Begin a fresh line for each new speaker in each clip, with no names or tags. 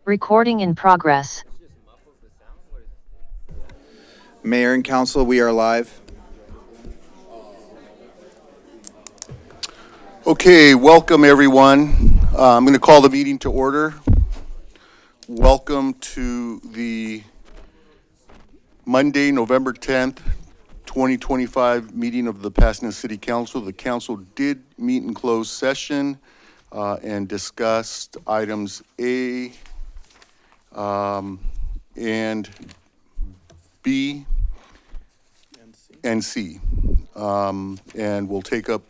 Recording in progress.
Mayor and council, we are live.
Okay, welcome everyone. I'm going to call the meeting to order. Welcome to the Monday, November 10th, 2025 meeting of the Pasadena City Council. The council did meet in closed session and discussed items A and B and C. And we'll take up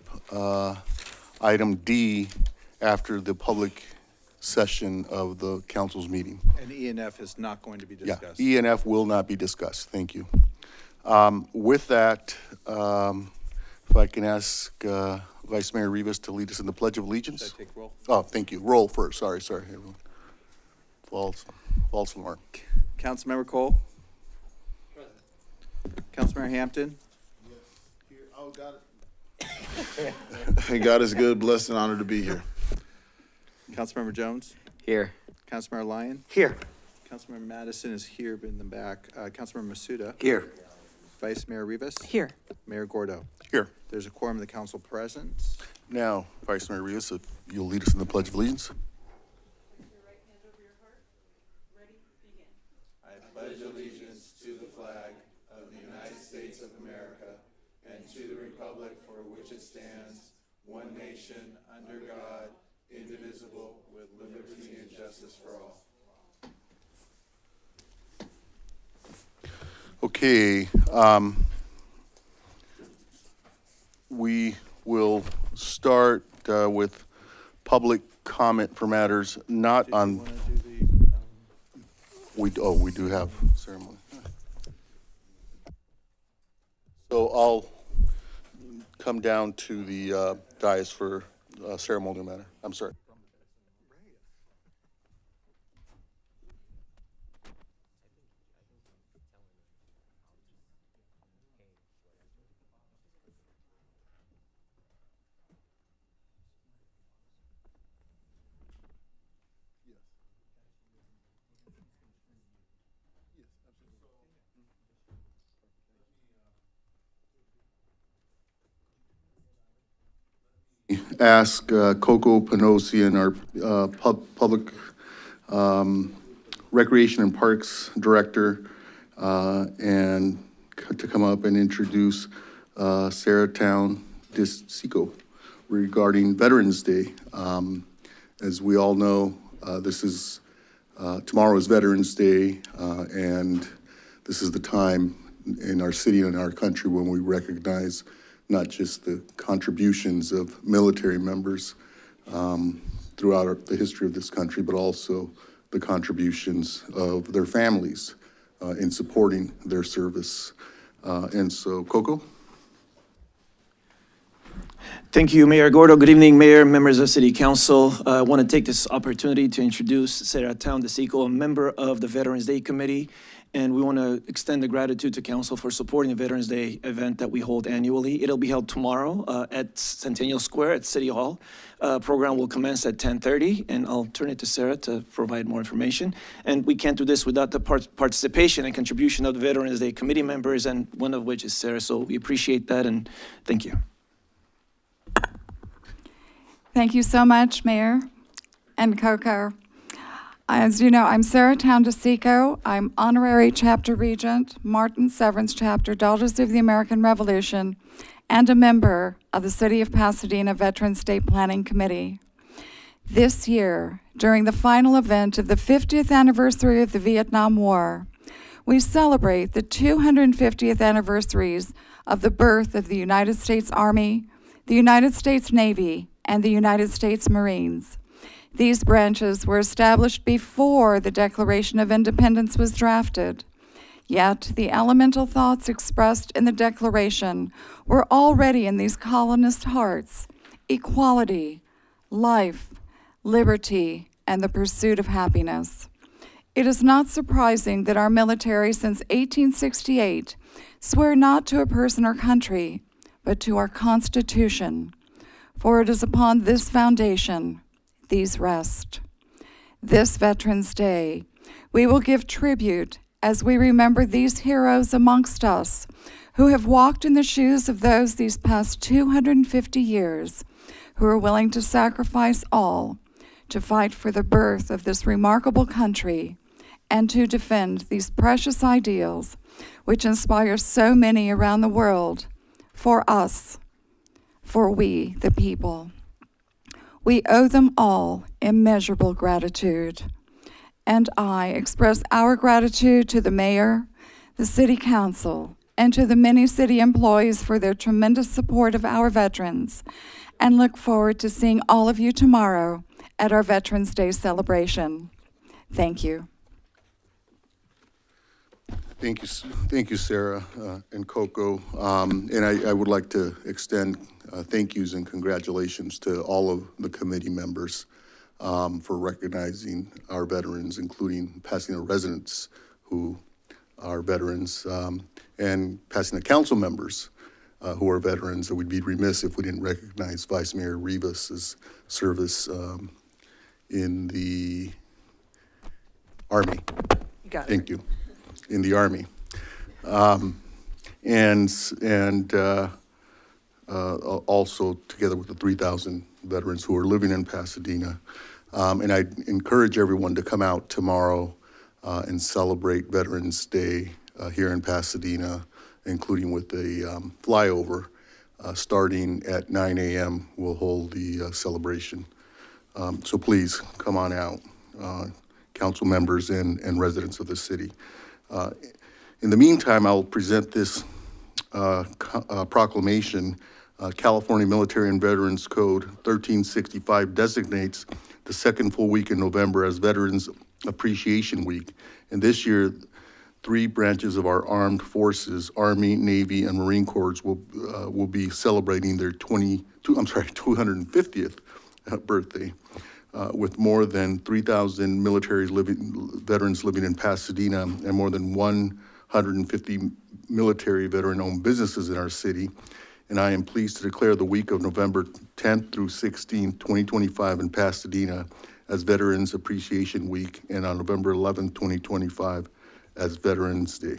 item D after the public session of the council's meeting.
And E and F is not going to be discussed.
Yeah, E and F will not be discussed. Thank you. With that, if I can ask Vice Mayor Rivas to lead us in the Pledge of Allegiance.
Should I take roll?
Oh, thank you. Roll first. Sorry, everyone. False alarm.
Councilmember Cole? Present. Councilmember Hampton?
Here. Oh, got it. God is good, blessed, and honored to be here.
Councilmember Jones?
Here.
Councilmember Lyon?
Here.
Councilmember Madison is here, but in the back. Councilmember Masuda?
Here.
Vice Mayor Rivas.
Here.
Mayor Gordo.
Here.
There's a quorum of the council present.
Now, Vice Mayor Rios, if you'll lead us in the Pledge of Allegiance. Okay, we will start with public comment for matters not on,
Want to do the,
we do have ceremony. So I'll come down to the dais for ceremonial matter. I'm sorry. Ask Coco Panosian, our public recreation and parks director, and to come up and introduce Sarah Town Disico regarding Veterans Day. As we all know, tomorrow is Veterans Day, and this is the time in our city and our country when we recognize not just the contributions of military members throughout the history of this country, but also the contributions of their families in supporting their service. And so, Coco?
Thank you, Mayor Gordo. Good evening, Mayor, members of City Council. I want to take this opportunity to introduce Sarah Town Disico, a member of the Veterans Day Committee. And we want to extend the gratitude to Council for supporting the Veterans Day event that we hold annually. It'll be held tomorrow at Centennial Square at City Hall. Program will commence at 10:30, and I'll turn it to Sarah to provide more information. And we can't do this without the participation and contribution of the Veterans Day Committee members, and one of which is Sarah. So we appreciate that, and thank you.
Thank you so much, Mayor and Coco. As you know, I'm Sarah Town Disico. I'm Honorary Chapter Regent, Martin Severance Chapter, Daughters of the American Revolution, and a member of the City of Pasadena Veterans Day Planning Committee. This year, during the final event of the 50th anniversary of the Vietnam War, we celebrate the 250th anniversaries of the birth of the United States Army, the United States Navy, and the United States Marines. These branches were established before the Declaration of Independence was drafted. Yet the elemental thoughts expressed in the Declaration were already in these colonist hearts: equality, life, liberty, and the pursuit of happiness. It is not surprising that our military since 1868 swear not to a person or country, but to our Constitution, for it is upon this foundation these rest. This Veterans Day, we will give tribute as we remember these heroes amongst us who have walked in the shoes of those these past 250 years who are willing to sacrifice all to fight for the birth of this remarkable country and to defend these precious ideals which inspire so many around the world for us, for we, the people. We owe them all immeasurable gratitude. And I express our gratitude to the mayor, the city council, and to the many city employees for their tremendous support of our veterans, and look forward to seeing all of you tomorrow at our Veterans Day celebration. Thank you.
Thank you, Sarah and Coco. And I would like to extend thank yous and congratulations to all of the committee members for recognizing our veterans, including Pasadena residents who are veterans, and Pasadena council members who are veterans. We'd be remiss if we didn't recognize Vice Mayor Rivas's service in the Army.
You got it.
Thank you. In the Army. and also together with the 3,000 veterans who are living in Pasadena. And I encourage everyone to come out tomorrow and celebrate Veterans Day here in Pasadena, including with a flyover. Starting at 9 a.m., we'll hold the celebration. So please come on out, council members and residents of the city. In the meantime, I'll present this proclamation. California Military and Veterans Code 1365 designates the second full week in November as Veterans Appreciation Week. And this year, 3 branches of our armed forces, Army, Navy, and Marine Corps will be celebrating their 250th birthday. With more than 3,000 veterans living in Pasadena and more than 150 military veteran-owned businesses in our city. And I am pleased to declare the week of November 10th through 16th, 2025 in Pasadena as Veterans Appreciation Week, and on November 11th, 2025 as Veterans Day.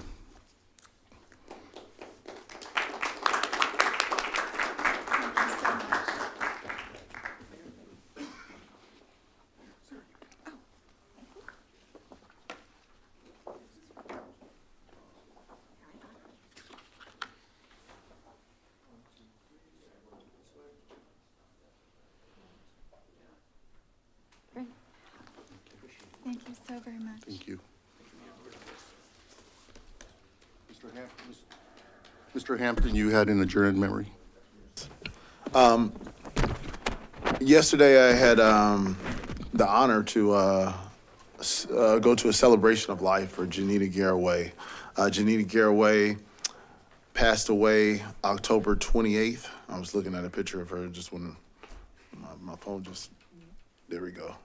Thank you so very much.
Thank you. Mr. Hampton, you had an adjourned memory.
Yesterday, I had the honor to go to a celebration of life for Janita Garraway. Janita Garraway passed away October 28th. I was looking at a picture of her just when my phone just, there we go.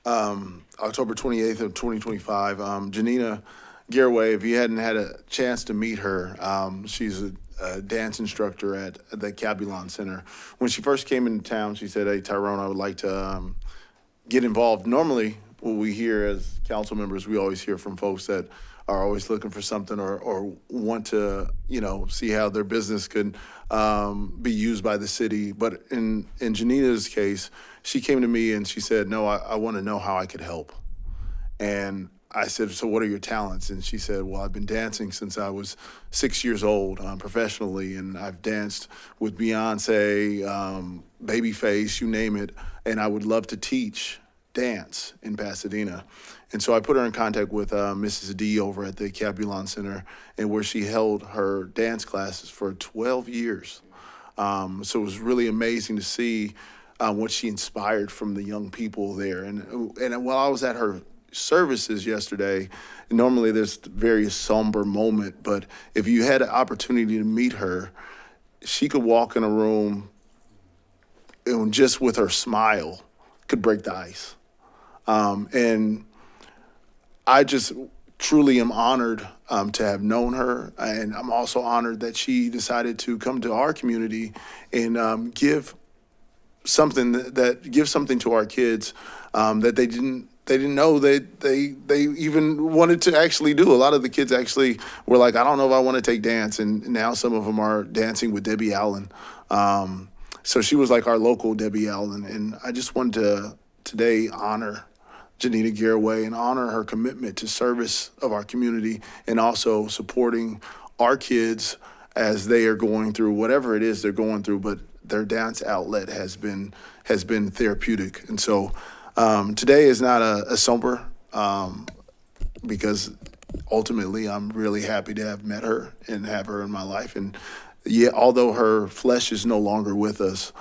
October 28th of 2025. Janita Garraway, if you hadn't had a chance to meet her, she's a dance instructor at the Cabulon Center. When she first came into town, she said, "Hey, Tyrone, I would like to get involved." Normally, what we hear as council members, we always hear from folks that are always looking for something or want to, see how their business could be used by the city. But in Janita's case, she came to me and she said, "No, I want to know how I could help." And I said, "So what are your talents?" And she said, "Well, I've been dancing since I was 6 years old professionally, and I've danced with Beyonce, Babyface, you name it, and I would love to teach dance in Pasadena." And so I put her in contact with Mrs. D over at the Cabulon Center, and where she held her dance classes for 12 years. So it was really amazing to see what she inspired from the young people there. And while I was at her services yesterday, normally there's a very somber moment, but if you had an opportunity to meet her, she could walk in a room and just with her smile could break the ice. And I just truly am honored to have known her, and I'm also honored that she decided to come to our community and give something to our kids that they didn't know that they even wanted to actually do. A lot of the kids actually were like, "I don't know if I want to take dance," and now some of them are dancing with Debbie Allen. So she was like our local Debbie Allen, and I just wanted to today honor Janita Garraway and honor her commitment to service of our community and also supporting our kids as they are going through whatever it is they're going through, but their dance outlet has been therapeutic. And so today is not a somber because ultimately I'm really happy to have met her and have her in my life. And yeah, although her flesh is no longer with us,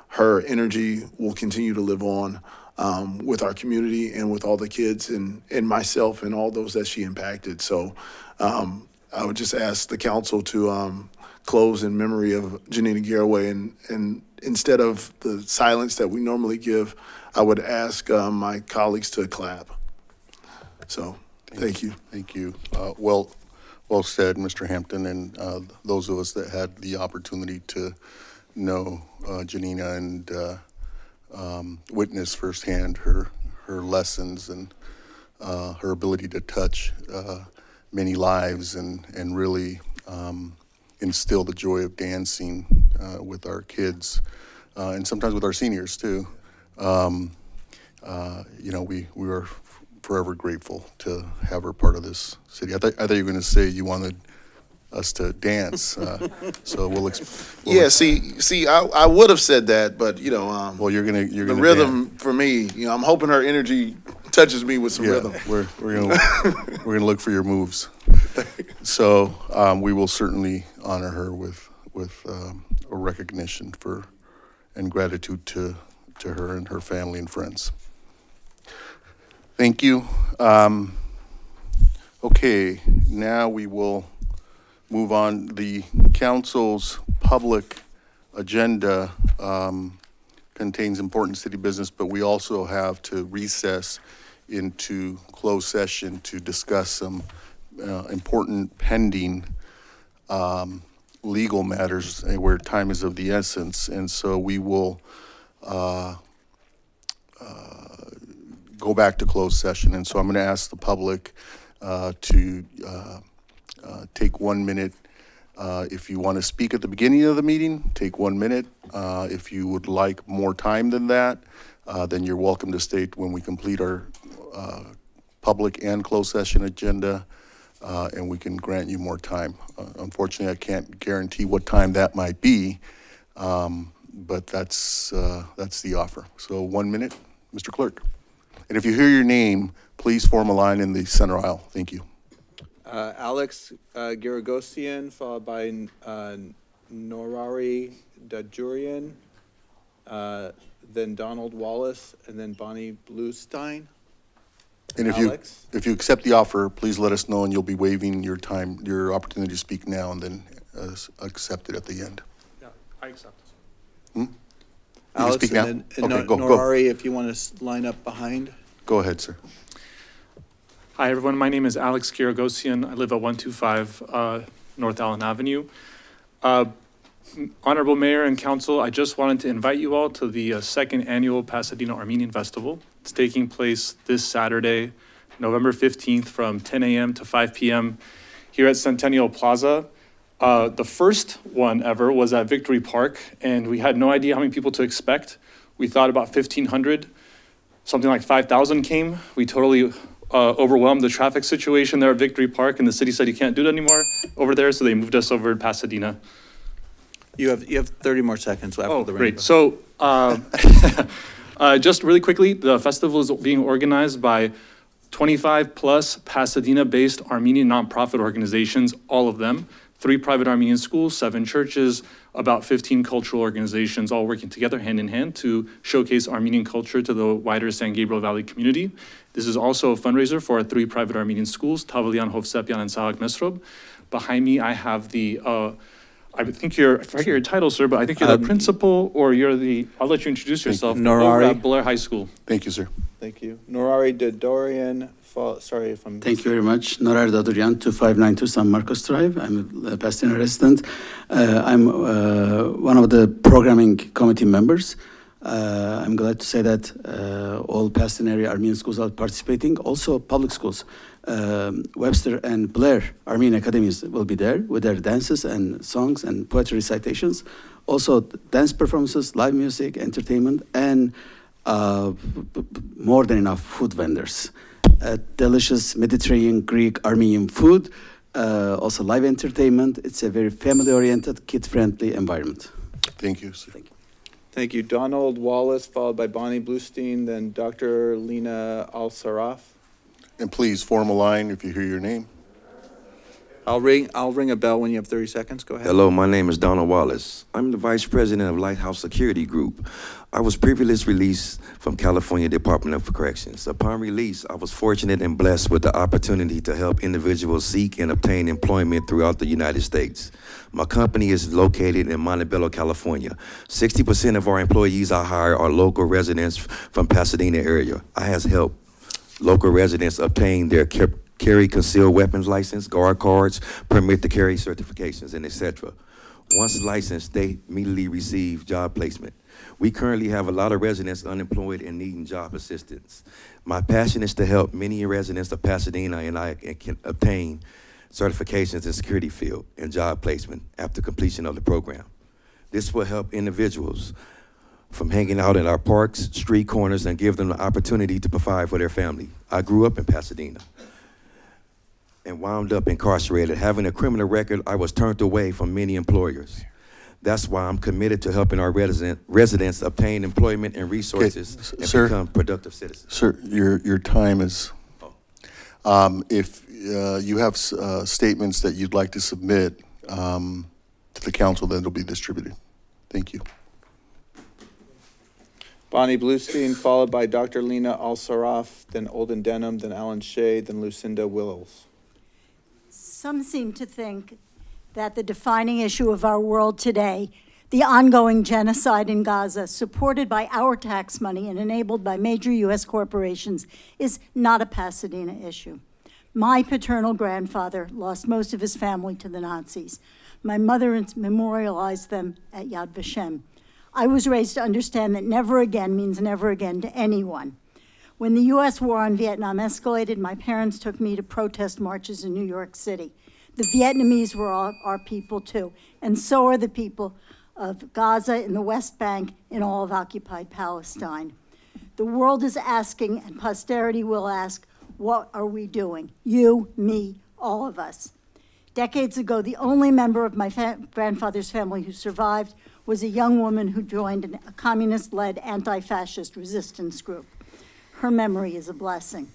her energy will continue to live on with our community and with all the kids and myself and all those that she impacted. So I would just ask the council to close in memory of Janita Garraway, and instead of the silence that we normally give, I would ask my colleagues to clap. So, thank you.
Thank you. Well said, Mr. Hampton, and those of us that had the opportunity to know Janina and witness firsthand her lessons and her ability to touch many lives and really instill the joy of dancing with our kids and sometimes with our seniors too. We are forever grateful to have her part of this city. I thought you were going to say you wanted us to dance, so
Yeah, see, I would have said that, but
well, you're gonna
the rhythm for me, I'm hoping her energy touches me with some rhythm.
We're gonna look for your moves. So we will certainly honor her with a recognition for and gratitude to her and her family and friends. Thank you. Okay, now we will move on. The council's public agenda contains important city business, but we also have to recess into closed session to discuss some important pending legal matters where time is of the essence. And so we will go back to closed session. And so I'm going to ask the public to take 1 minute. If you want to speak at the beginning of the meeting, take 1 minute. If you would like more time than that, then you're welcome to state when we complete our public and closed session agenda, and we can grant you more time. Unfortunately, I can't guarantee what time that might be, but that's the offer. So 1 minute, Mr. Clerk. And if you hear your name, please form a line in the center aisle. Thank you.
Alex Garagosian, followed by Norari Dajurian, then Donald Wallace, and then Bonnie Bluestein.
And
Alex?
if you accept the offer, please let us know, and you'll be waiving your time, your opportunity to speak now, and then accept it at the end.
Yeah, I accept.
You can
Alex,
speak now?
and
Okay,
then
go.
Norari, if you want to line up behind.
Go ahead, sir.
Hi, everyone. My name is Alex Kiragosian. I live at 125 North Allen Avenue. Honorable Mayor and Council, I just wanted to invite you all to the second annual Pasadena Armenian Festival. It's taking place this Saturday, November 15th from 10 a.m. to 5 p.m. here at Centennial Plaza. The first one ever was at Victory Park, and we had no idea how many people to expect. We thought about 1,500. Something like 5,000 came. We totally overwhelmed the traffic situation there at Victory Park, and the city said you can't do it anymore over there, so they moved us over to Pasadena.
You have 30 more seconds after
Oh,
the
great.
rainbow.
So, just really quickly, the festival is being organized by 25 plus Pasadena-based Armenian nonprofit organizations, all of them, 3 private Armenian schools, 7 churches, about 15 cultural organizations, all working together hand in hand to showcase Armenian culture to the wider San Gabriel Valley community. This is also a fundraiser for our 3 private Armenian schools, Tavlian, Hovsepian, and Sahak Mesrob. Behind me, I have the, I forget your title, sir, but I think you're the principal, or you're the, I'll let you introduce yourself.
Norari.
Over at Blair High School.
Thank you, sir.
Thank you. Norari Dodorian, sorry if I'm...
Thank you very much. Norar Dadurian, 2592 San Marcos Drive. I'm a Pasadena resident. I'm one of the programming committee members. I'm glad to say that all Pasadena area Armenian schools are participating. Also public schools. Webster and Blair Armenian academies will be there with their dances and songs and poetry recitations. Also dance performances, live music, entertainment, and more than enough food vendors. Delicious Mediterranean, Greek, Armenian food, also live entertainment. It's a very family-oriented, kid-friendly environment.
Thank you, sir.
Thank you.
Thank you. Donald Wallace, followed by Bonnie Bluestein, then Dr. Lena Al-Saraf.
And please form a line if you hear your name.
I'll ring a bell when you have 30 seconds. Go ahead.
Hello, my name is Donald Wallace. I'm the Vice President of Lighthouse Security Group. I was previously released from California Department of Corrections. Upon release, I was fortunate and blessed with the opportunity to help individuals seek and obtain employment throughout the United States. My company is located in Montebello, California. 60% of our employees I hire are local residents from Pasadena area. I has helped local residents obtain their carry concealed weapons license, guard cards, permit to carry certifications, and etc. Once licensed, they immediately receive job placement. We currently have a lot of residents unemployed and needing job assistance. My passion is to help many residents of Pasadena and I can obtain certifications in security field, and job placement after completion of the program. This will help individuals from hanging out in our parks, street corners, and give them the opportunity to provide for their family. I grew up in Pasadena and wound up incarcerated. Having a criminal record, I was turned away from many employers. That's why I'm committed to helping our residents obtain employment and resources and
sir,
become productive citizens.
Sir, your time is, if you have statements that you'd like to submit to the council, then it'll be distributed. Thank you.
Bonnie Bluestein, followed by Dr. Lena Al-Sarraf, then Olden Denham, then Alan Shea, then Lucinda Wills.
Some seem to think that the defining issue of our world today, the ongoing genocide in Gaza, supported by our tax money and enabled by major U.S. corporations, is not a Pasadena issue. My paternal grandfather lost most of his family to the Nazis. My mother memorialized them at Yad Vashem. I was raised to understand that never again means never again to anyone. When the U.S. war on Vietnam escalated, my parents took me to protest marches in New York City. The Vietnamese were our people too, and so are the people of Gaza, in the West Bank, in all of occupied Palestine. The world is asking, and posterity will ask, what are we doing? You, me, all of us. Decades ago, the only member of my grandfather's family who survived was a young woman who joined a communist-led anti-fascist resistance group. Her memory is a blessing.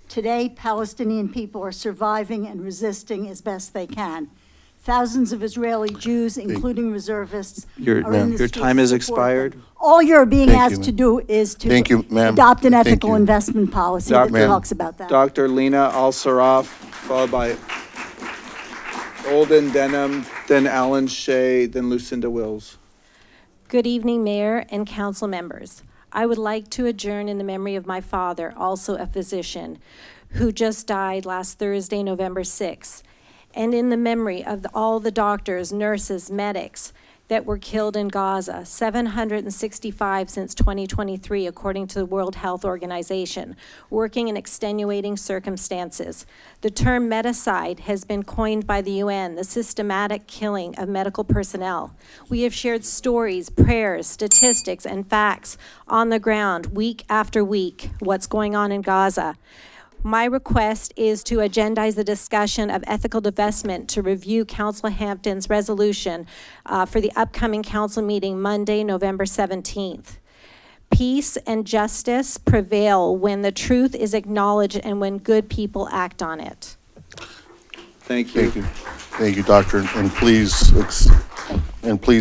Today, Palestinian people are surviving and resisting as best they can. Thousands of Israeli Jews, including reservists, are in the
Your time has expired.
them. All you're being
Thank
asked
you,
to do is to
Thank you, ma'am.
adopt an
Thank
ethical
you.
investment policy
Doc-
that
Ma'am.
talks about that.
Dr. Lena Al-Sarraf, followed by Olden Denham, then Alan Shea, then Lucinda Wills.
Good evening, Mayor and council members. I would like to adjourn in the memory of my father, also a physician, who just died last Thursday, November 6th, and in the memory of all the doctors, nurses, medics that were killed in Gaza, 765 since 2023, according to the World Health Organization, working in extenuating circumstances. The term medicide has been coined by the UN, the systematic killing of medical personnel. We have shared stories, prayers, statistics, and facts on the ground week after week, what's going on in Gaza. My request is to agendize the discussion of ethical divestment to review Council Hampton's resolution for the upcoming council meeting Monday, November 17th. Peace and justice prevail when the truth is acknowledged and when good people act on it.
Thank you.
Thank you. Thank you, Doctor. And please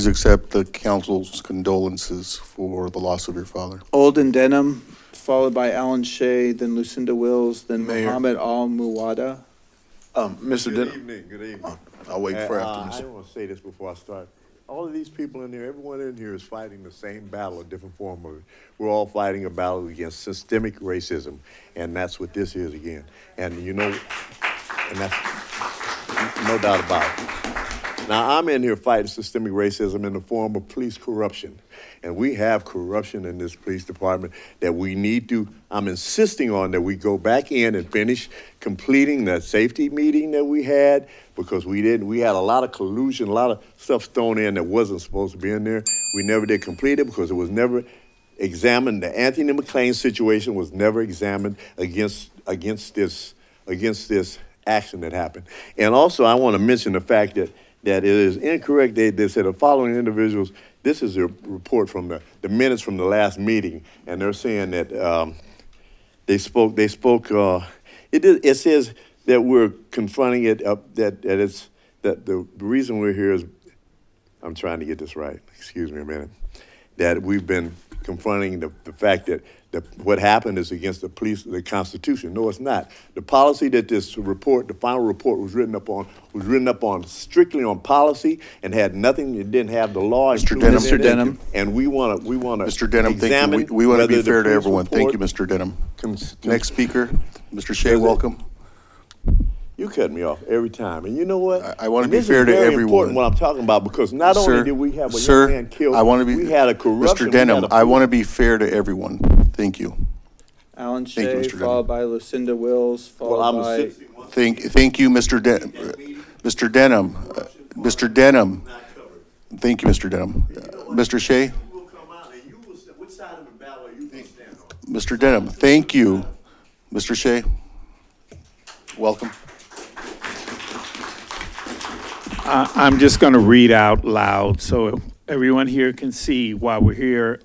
accept the council's condolences for the loss of your father.
Olden Denham, followed by Alan Shea, then Lucinda Wills, then
Mayor.
Mohammed Al-Muwada.
Mr.
Good
Denham.
evening, good evening.
I'll wait for after
I
Mr.
want to say this before I start. All of these people in here, everyone in here is fighting the same battle, a different form of it. We're all fighting a battle against systemic racism, and that's what this is again. And you know, and that's no doubt about it. Now, I'm in here fighting systemic racism in the form of police corruption. And we have corruption in this police department that we need to, I'm insisting on that we go back in and finish completing that safety meeting that we had, because we had a lot of collusion, a lot of stuff thrown in that wasn't supposed to be in there. We never did complete it because it was never examined. The Anthony McLean situation was never examined against this action that happened. And also, I want to mention the fact that it is incorrect. They said the following individuals, this is a report from the minutes from the last meeting, and they're saying that it says that we're confronting it, that the reason we're here is, I'm trying to get this right, excuse me a minute, that we've been confronting the fact that what happened is against the Constitution. No, it's not. The policy that this report, the final report, was written up on strictly on policy and had nothing. It didn't have the law.
Mr. Denham.
And we want to.
Mr. Denham, thank you. We want to be fair to everyone. Thank you, Mr. Denham. Next speaker, Mr. Shea, welcome.
You cut me off every time, and you know what?
I want to
And
be
this
fair
is
to
very
everyone.
important what I'm talking about, because not only did we have a young man killed,
I want to be,
we had a corruption.
Mr. Denham, I want to be fair to everyone. Thank you.
Alan
Thank you,
Shea,
Mr. Denham.
followed by Lucinda Wills, followed by
Thank you, Mr. Mr. Denham. Mr. Denham. Thank you, Mr. Denham. Mr. Shea? Mr. Denham, thank you. Mr. Shea, welcome.
I'm just going to read out loud so everyone here can see why we're here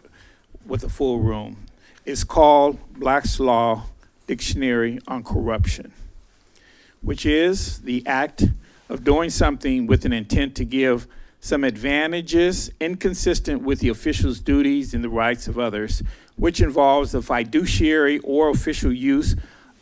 with a full room. It's called Black's Law Dictionary on Corruption, which is the act of doing something with an intent to give some advantages inconsistent with the official's duties and the rights of others, which involves the fiduciary or official use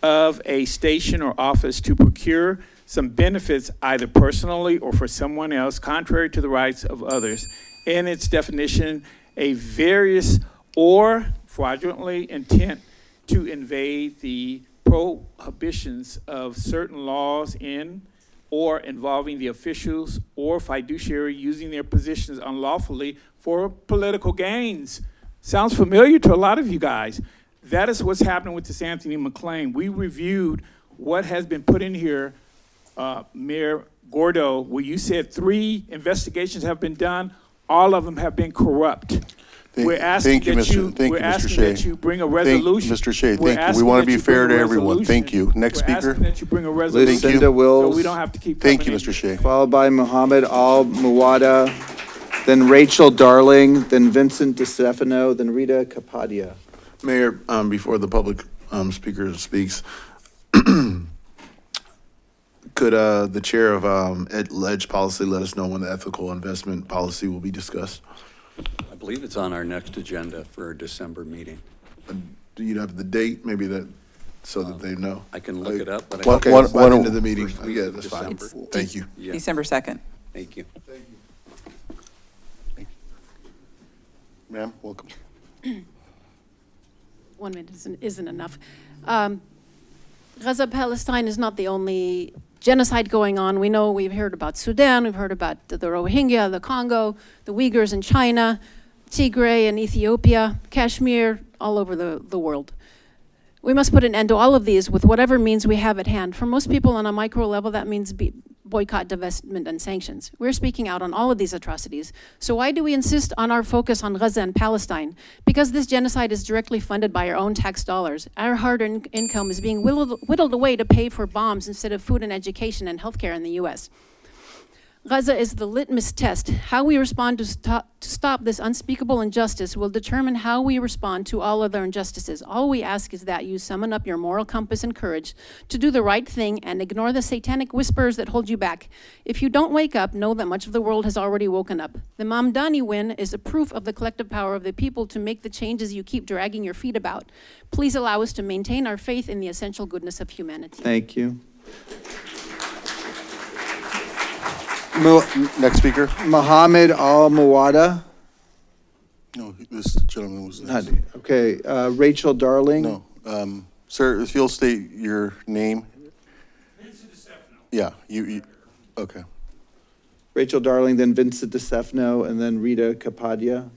of a station or office to procure some benefits either personally or for someone else contrary to the rights of others. In its definition, a various or fraudulently intent to invade the prohibitions of certain laws in or involving the officials or fiduciary using their positions unlawfully for political gains. Sounds familiar to a lot of you guys. That is what's happening with this Anthony McLean. We reviewed what has been put in here, Mayor Gordo, where you said 3 investigations have been done. All of them have been corrupt. We're asking that you bring a resolution.
Mr. Shea, thank you. We want to be fair to everyone. Thank you. Next speaker.
We're asking that you bring a resolution.
Lucinda Wills.
So we don't have to keep
Thank you,
coming
Mr. Shea.
Followed by Muhammad Al-Muwada, then Rachel Darling, then Vincent DeStefano, then Rita Capadia.
Mayor, before the public speaker speaks, could the chair of Ledge Policy let us know when the ethical investment policy will be discussed?
I believe it's on our next agenda for our December meeting.
Do you have the date, maybe that, so that they know?
I can look it up, but
Okay,
One-
by the
one-
end of the meeting. Yeah, that's fine.
December.
Thank you.
Yeah,
December 2nd.
thank you.
Ma'am, welcome.
1 minute isn't enough. Gaza, Palestine is not the only genocide going on. We know we've heard about Sudan, we've heard about the Rohingya, the Congo, the Uyghurs in China, Tigray in Ethiopia, Kashmir, all over the world. We must put an end to all of these with whatever means we have at hand. For most people on a micro level, that means boycott, divestment, and sanctions. We're speaking out on all of these atrocities. So why do we insist on our focus on Gaza and Palestine? Because this genocide is directly funded by our own tax dollars. Our hard-earned income is being whittled away to pay for bombs instead of food and education and healthcare in the US. Gaza is the litmus test. How we respond to stop this unspeakable injustice will determine how we respond to all other injustices. All we ask is that you summon up your moral compass and courage to do the right thing and ignore the satanic whispers that hold you back. If you don't wake up, know that much of the world has already woken up. The Mamdani win is a proof of the collective power of the people to make the changes you keep dragging your feet about. Please allow us to maintain our faith in the essential goodness of humanity.
Thank you.
Next speaker.
Muhammad Al-Muwada.
No, this gentleman was next.
Okay, Rachel Darling.
No, sir, if you'll state your name. Vincent DeStefano. Yeah, you, okay.
Rachel Darling, then Vincent DeStefano, and then Rita Capadia.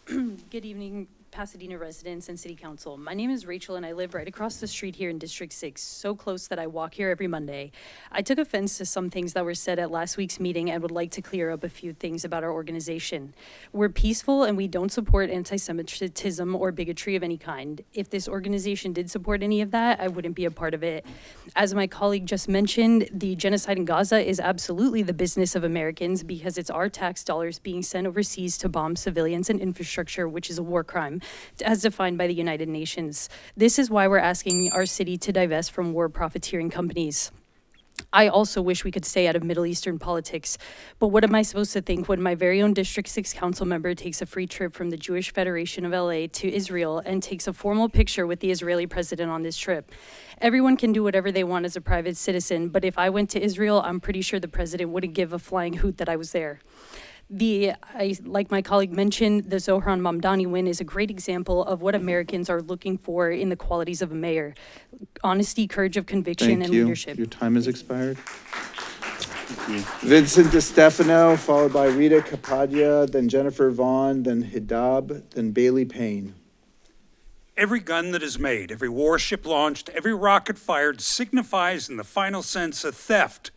Good evening, Pasadena residents and City Council. My name is Rachel and I live right across the street here in District 6, so close that I walk here every Monday. I took offense to some things that were said at last week's meeting and would like to clear up a few things about our organization. We're peaceful and we don't support anti-Semitism or bigotry of any kind. If this organization did support any of that, I wouldn't be a part of it. As my colleague just mentioned, the genocide in Gaza is absolutely the business of Americans because it's our tax dollars being sent overseas to bomb civilians and infrastructure, which is a war crime, as defined by the United Nations. This is why we're asking our city to divest from war profiteering companies. I also wish we could stay out of Middle Eastern politics, but what am I supposed to think when my very own District 6 council member takes a free trip from the Jewish Federation of LA to Israel and takes a formal picture with the Israeli president on this trip? Everyone can do whatever they want as a private citizen, but if I went to Israel, I'm pretty sure the president wouldn't give a flying hoot that I was there. Like my colleague mentioned, the Zohran Mamdani win is a great example of what Americans are looking for in the qualities of a mayor: honesty, courage of conviction, and leadership.
Your time has expired. Vincent DeStefano, followed by Rita Capadia, then Jennifer Vaughn, then Hidab, then Bailey Payne.
Every gun that is made, every warship launched, every rocket fired signifies in the final sense a theft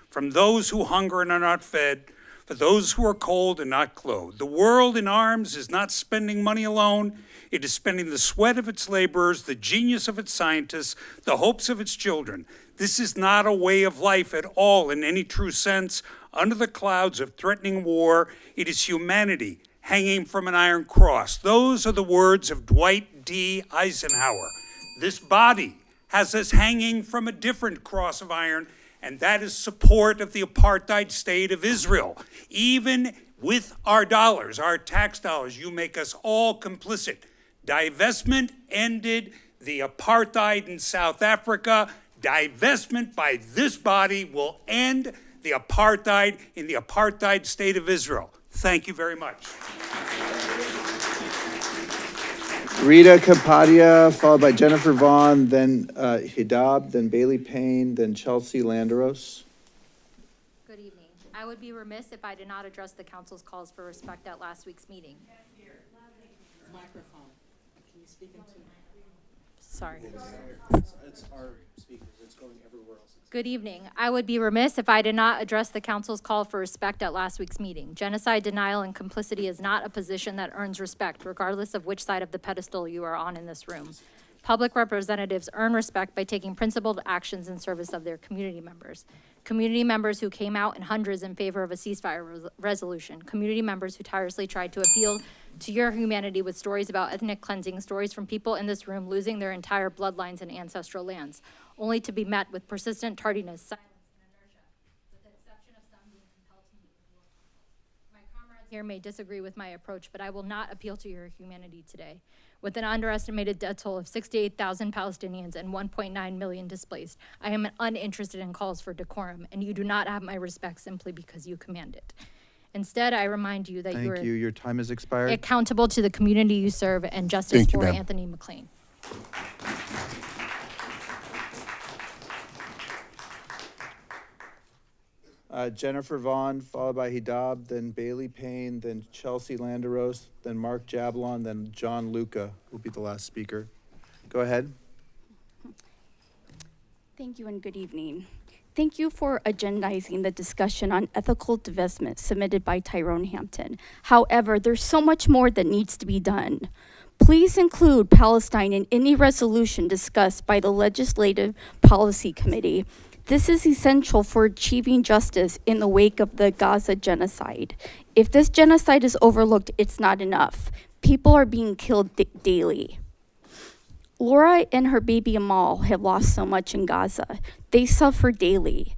from those who hunger and are not fed, for those who are cold and not clothed. The world in arms is not spending money alone. It is spending the sweat of its laborers, the genius of its scientists, the hopes of its children. This is not a way of life at all in any true sense. Under the clouds of threatening war, it is humanity hanging from an iron cross. Those are the words of Dwight D. Eisenhower. This body has us hanging from a different cross of iron, and that is support of the apartheid state of Israel. Even with our dollars, our tax dollars, you make us all complicit. Divestment ended the apartheid in South Africa. Divestment by this body will end the apartheid in the apartheid state of Israel. Thank you very much.
Rita Kapadia, followed by Jennifer Vaughn, then Hidab, then Bailey Payne, then Chelsea Landeros.
Good evening. I would be remiss if I did not address the council's calls for respect at last week's meeting.
Microphone. Can you speak into?
Sorry.
It's our speakers, it's going everywhere else.
Good evening. I would be remiss if I did not address the council's call for respect at last week's meeting. Genocide denial and complicity is not a position that earns respect, regardless of which side of the pedestal you are on in this room. Public representatives earn respect by taking principled actions in service of their community members. Community members who came out in hundreds in favor of a ceasefire resolution. Community members who tirelessly tried to appeal to your humanity with stories about ethnic cleansing, stories from people in this room losing their entire bloodlines and ancestral lands, only to be met with persistent tardiness, silence, and inertia, with the exception of some being compelled to meet with war councils. My comrades here may disagree with my approach, but I will not appeal to your humanity today. With an underestimated death toll of 68,000 Palestinians and 1.9 million displaced, I am uninterested in calls for decorum, and you do not have my respect simply because you command it. Instead, I remind you that
Thank you. Your time has expired.
accountable to the community you serve and justice
Thank you,
for
ma'am.
Anthony McLean.
Jennifer Vaughn, followed by Hidab, then Bailey Payne, then Chelsea Landeros, then Mark Jablon, then John Luca will be the last speaker. Go ahead.
Thank you and good evening. Thank you for agendizing the discussion on ethical divestment submitted by Tyrone Hampton. However, there's so much more that needs to be done. Please include Palestine in any resolution discussed by the Legislative Policy Committee. This is essential for achieving justice in the wake of the Gaza genocide. If this genocide is overlooked, it's not enough. People are being killed daily. Laura and her baby Amal have lost so much in Gaza. They suffer daily.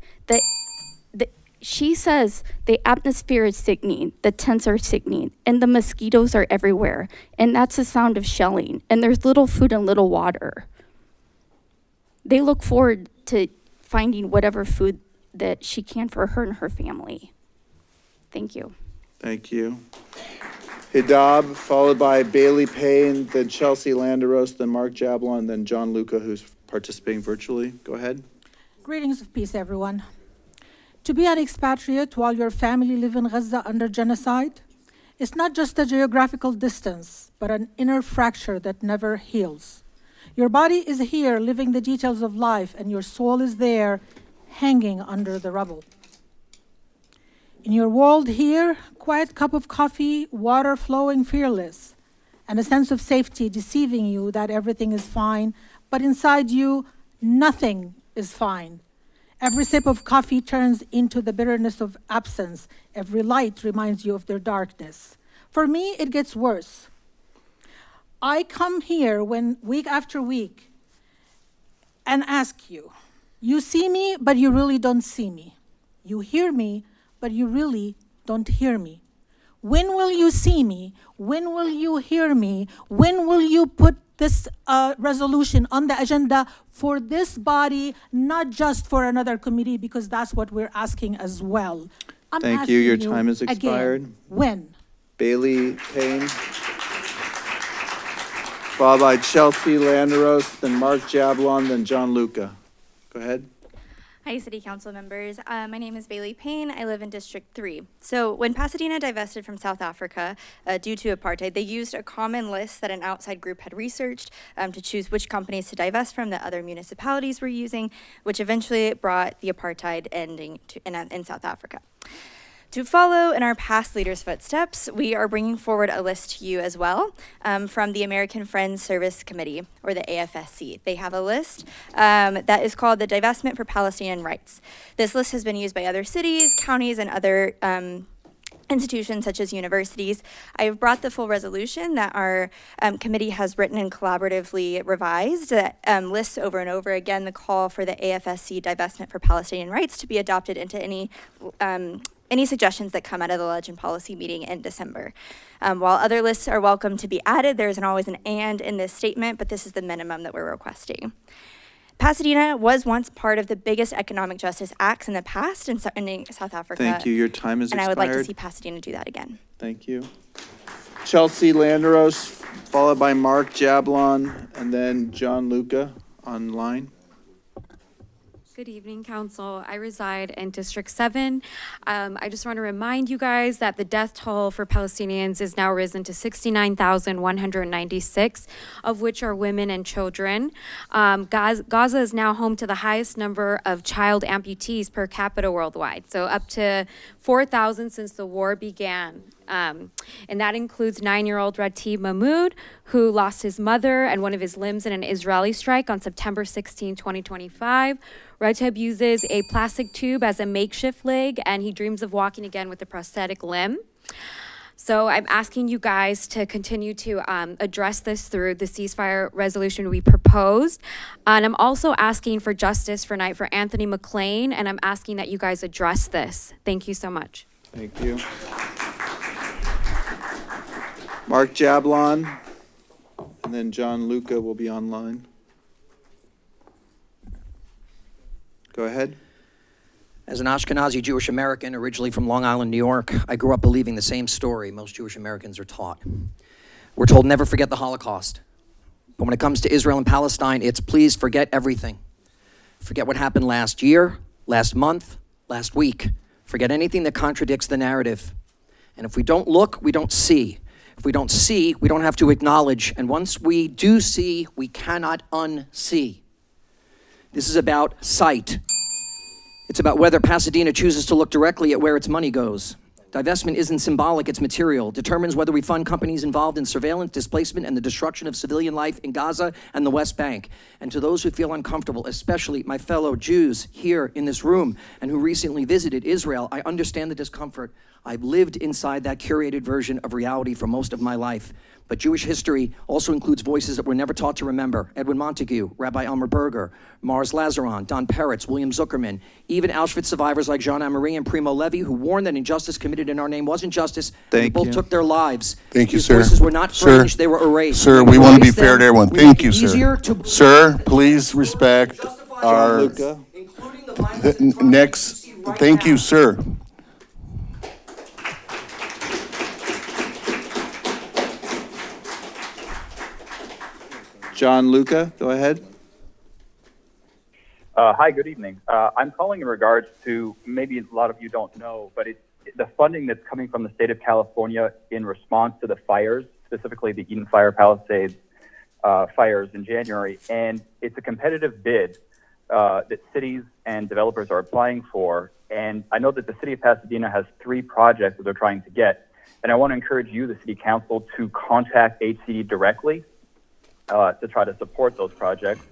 She says the atmosphere is sickening, the tents are sickening, and the mosquitoes are everywhere. And that's the sound of shelling. And there's little food and little water. They look forward to finding whatever food that she can for her and her family. Thank you.
Thank you. Hidab, followed by Bailey Payne, then Chelsea Landeros, then Mark Jablon, then John Luca, who's participating virtually. Go ahead.
Greetings of peace, everyone. To be an expatriate while your family live in Gaza under genocide is not just a geographical distance, but an inner fracture that never heals. Your body is here living the details of life, and your soul is there hanging under the rubble. In your world here, quiet cup of coffee, water flowing fearless, and a sense of safety deceiving you that everything is fine, but inside you, nothing is fine. Every sip of coffee turns into the bitterness of absence. Every light reminds you of their darkness. For me, it gets worse. I come here week after week and ask you, you see me, but you really don't see me. You hear me, but you really don't hear me. When will you see me? When will you hear me? When will you put this resolution on the agenda for this body, not just for another committee, because that's what we're asking as well.
Thank you. Your time has expired.
Again, when?
Bailey Payne, followed by Chelsea Landeros, then Mark Jablon, then John Luca. Go ahead.
Hi, City Council members. My name is Bailey Payne. I live in District 3. So when Pasadena divested from South Africa due to apartheid, they used a common list that an outside group had researched to choose which companies to divest from that other municipalities were using, which eventually brought the apartheid ending in South Africa. To follow in our past leaders' footsteps, we are bringing forward a list to you as well from the American Friends Service Committee, or the AFSC. They have a list that is called the Divestment for Palestinian Rights. This list has been used by other cities, counties, and other institutions such as universities. I have brought the full resolution that our committee has written and collaboratively revised that lists over and over again the call for the AFSC divestment for Palestinian rights to be adopted into any suggestions that come out of the Legend Policy meeting in December. While other lists are welcome to be added, there isn't always an and in this statement, but this is the minimum that we're requesting. Pasadena was once part of the biggest economic justice acts in the past in South Africa.
Thank you. Your time is
and
expired.
I would like to see Pasadena do that again.
Thank you. Chelsea Landeros, followed by Mark Jablon, and then John Luca online.
Good evening, Council. I reside in District 7. I just want to remind you guys that the death toll for Palestinians is now risen to 69,196, of which are women and children. Gaza is now home to the highest number of child amputees per capita worldwide, so up to 4,000 since the war began. And that includes 9-year-old Ratib Mahmoud, who lost his mother and one of his limbs in an Israeli strike on September 16, 2025. Ratib uses a plastic tube as a makeshift leg, and he dreams of walking again with a prosthetic limb. So I'm asking you guys to continue to address this through the ceasefire resolution we proposed. And I'm also asking for justice for Anthony McLean, and I'm asking that you guys address this. Thank you so much.
Thank you. Mark Jablon, and then John Luca will be online. Go ahead.
As an Ashkenazi Jewish American, originally from Long Island, New York, I grew up believing the same story most Jewish Americans are taught. We're told never forget the Holocaust. But when it comes to Israel and Palestine, it's please forget everything. Forget what happened last year, last month, last week. Forget anything that contradicts the narrative. And if we don't look, we don't see. If we don't see, we don't have to acknowledge. And once we do see, we cannot unsee. This is about sight. It's about whether Pasadena chooses to look directly at where its money goes. Divestment isn't symbolic, it's material. Determines whether we fund companies involved in surveillance, displacement, and the destruction of civilian life in Gaza and the West Bank. And to those who feel uncomfortable, especially my fellow Jews here in this room and who recently visited Israel, I understand the discomfort. I've lived inside that curated version of reality for most of my life. But Jewish history also includes voices that we're never taught to remember. Edwin Montague, Rabbi Elmer Berger, Mars Lazaron, Don Peretz, William Zuckerman, even Auschwitz survivors like Jean Amory and Primo Levi, who warned that injustice committed in our name wasn't justice. They both took their lives.
Thank you,
These
sir.
voices were not fringed, they were erased.
Sir, we want to be
Erase
fair
them.
to everyone.
We
Thank
make
you,
it
sir.
easier to-
Sir, please respect our
Luca.
next. Thank you, sir.
John Luca, go ahead.
Hi, good evening. I'm calling in regards to, maybe a lot of you don't know, but it's the funding that's coming from the state of California in response to the fires, specifically the Eden Fire Palisades fires in January. And it's a competitive bid that cities and developers are applying for. And I know that the city of Pasadena has 3 projects that they're trying to get. And I want to encourage you, the city council, to contact HCD directly to try to support those projects.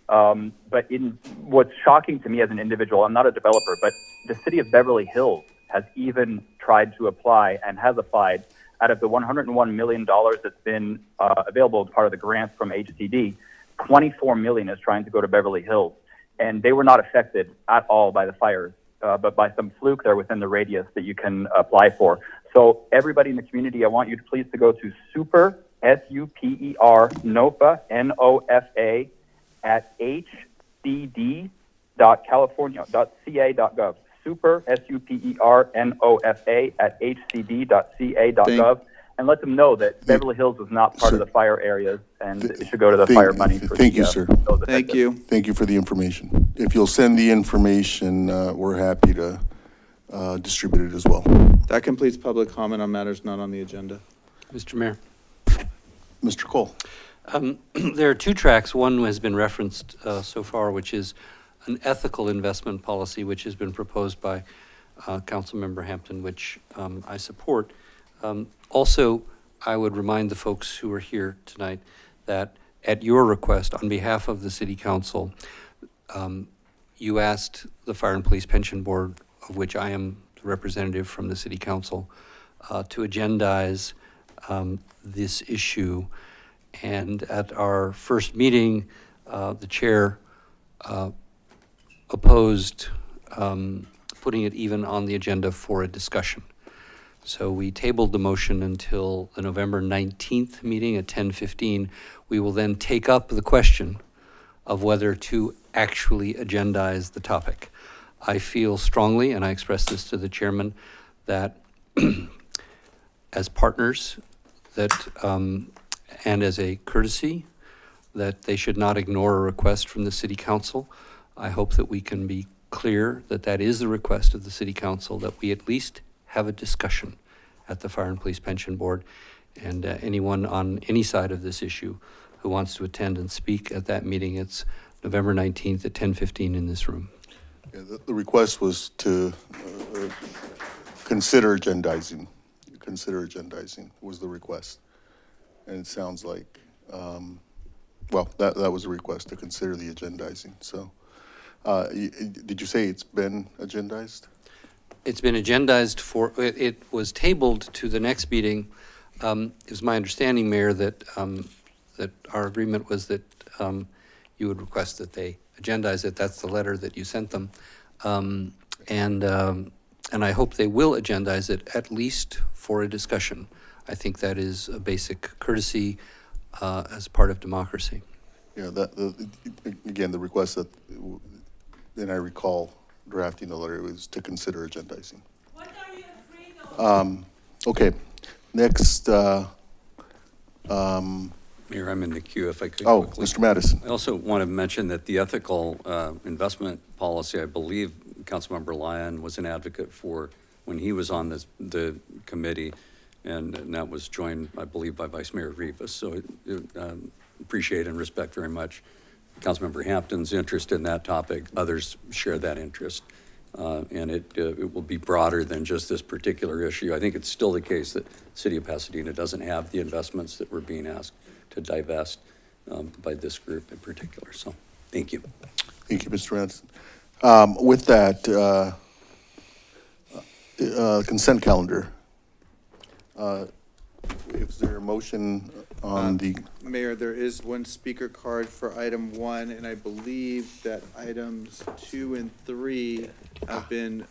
But what's shocking to me as an individual, I'm not a developer, but the city of Beverly Hills has even tried to apply and has applied. Out of the $101 million that's been available as part of the grants from HCD, $24 million is trying to go to Beverly Hills. And they were not affected at all by the fires, but by some fluke they're within the radius that you can apply for. So everybody in the community, I want you to please to go to super, SUPER, NOFA, NOFA, at hcd.california.ca.gov. Super, SUPER, NOFA, at hcd.ca.gov. and let them know that Beverly Hills was not part of the fire areas, and it should go to the fire money.
Thank you, sir.
Thank you.
Thank you for the information. If you'll send the information, we're happy to distribute it as well.
That completes public comment on matters not on the agenda.
Mr. Mayor.
Mr. Cole.
There are two tracks. One has been referenced so far, which is an ethical investment policy, which has been proposed by Councilmember Hampton, which I support. Also, I would remind the folks who are here tonight that at your request, on behalf of the City Council, you asked the Fire and Police Pension Board, of which I am the representative from the City Council, to agendize this issue. And at our first meeting, the chair opposed putting it even on the agenda for a discussion. So we tabled the motion until the November 19th meeting at 10:15. We will then take up the question of whether to actually agendize the topic. I feel strongly, and I express this to the chairman, that as partners, that and as a courtesy, that they should not ignore a request from the City Council. I hope that we can be clear that that is the request of the City Council, that we at least have a discussion at the Fire and Police Pension Board, and anyone on any side of this issue who wants to attend and speak at that meeting, it's November 19th at 10:15 in this room.
Yeah, the request was to consider agendizing. Consider agendizing was the request. And it sounds like, well, that was a request to consider the agendizing. So did you say it's been agendized?
It's been agendized for, it was tabled to the next meeting. It was my understanding, Mayor, that that our agreement was that you would request that they agendize it. That's the letter that you sent them. And I hope they will agendize it, at least for a discussion. I think that is a basic courtesy as part of democracy.
Yeah, again, the request that, and I recall drafting the letter, was to consider agendizing. What are you afraid of? Okay, next.
Mayor, I'm in the queue if I could
quickly. Mr. Madison.
I also want to mention that the ethical investment policy, I believe Councilmember Lyon was an advocate for when he was on the committee, and that was joined, I believe, by Vice Mayor Rivas. So appreciate and respect very much Councilmember Hampton's interest in that topic. Others share that interest. And it will be broader than just this particular issue. I think it's still the case that the City of Pasadena doesn't have the investments that we're being asked to divest by this group in particular. So thank you.
Thank you, Mr. Ranson. With that, consent calendar. Is there a motion on the?
Mayor, there is one speaker card for item 1, and I believe that items 2 and 3 have been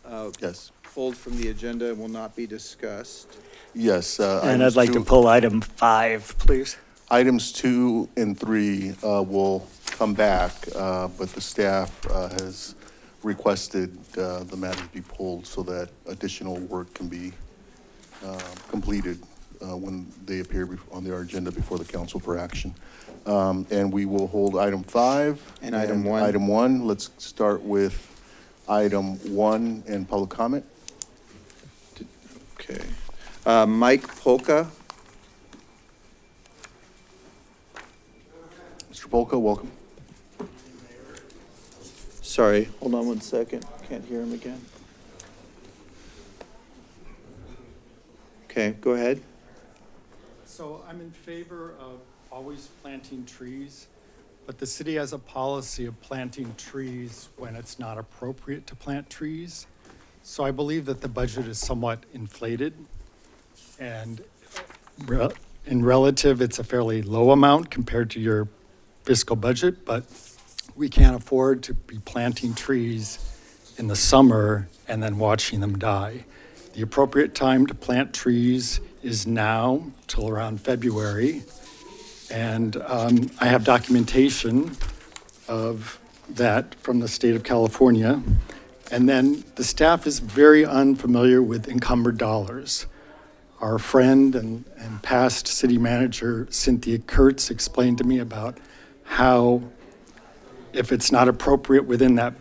pulled from the agenda and will not be discussed.
Yes.
And I'd like to pull item 5, please.
Items 2 and 3 will come back, but the staff has requested the matter be pulled so that additional work can be completed when they appear on their agenda before the council for action. And we will hold item 5
and item 1.
Item 1, let's start with item 1 and public comment.
Okay. Mike Polka.
Mr. Polka, welcome.
Sorry, hold on one second. Can't hear him again. Okay, go ahead.
So I'm in favor of always planting trees, but the city has a policy of planting trees when it's not appropriate to plant trees. So I believe that the budget is somewhat inflated, and in relative, it's a fairly low amount compared to your fiscal budget, but we can't afford to be planting trees in the summer and then watching them die. The appropriate time to plant trees is now till around February. And I have documentation of that from the state of California. And then the staff is very unfamiliar with encumbered dollars. our friend and past city manager Cynthia Kurtz explained to me about how if it's not appropriate within that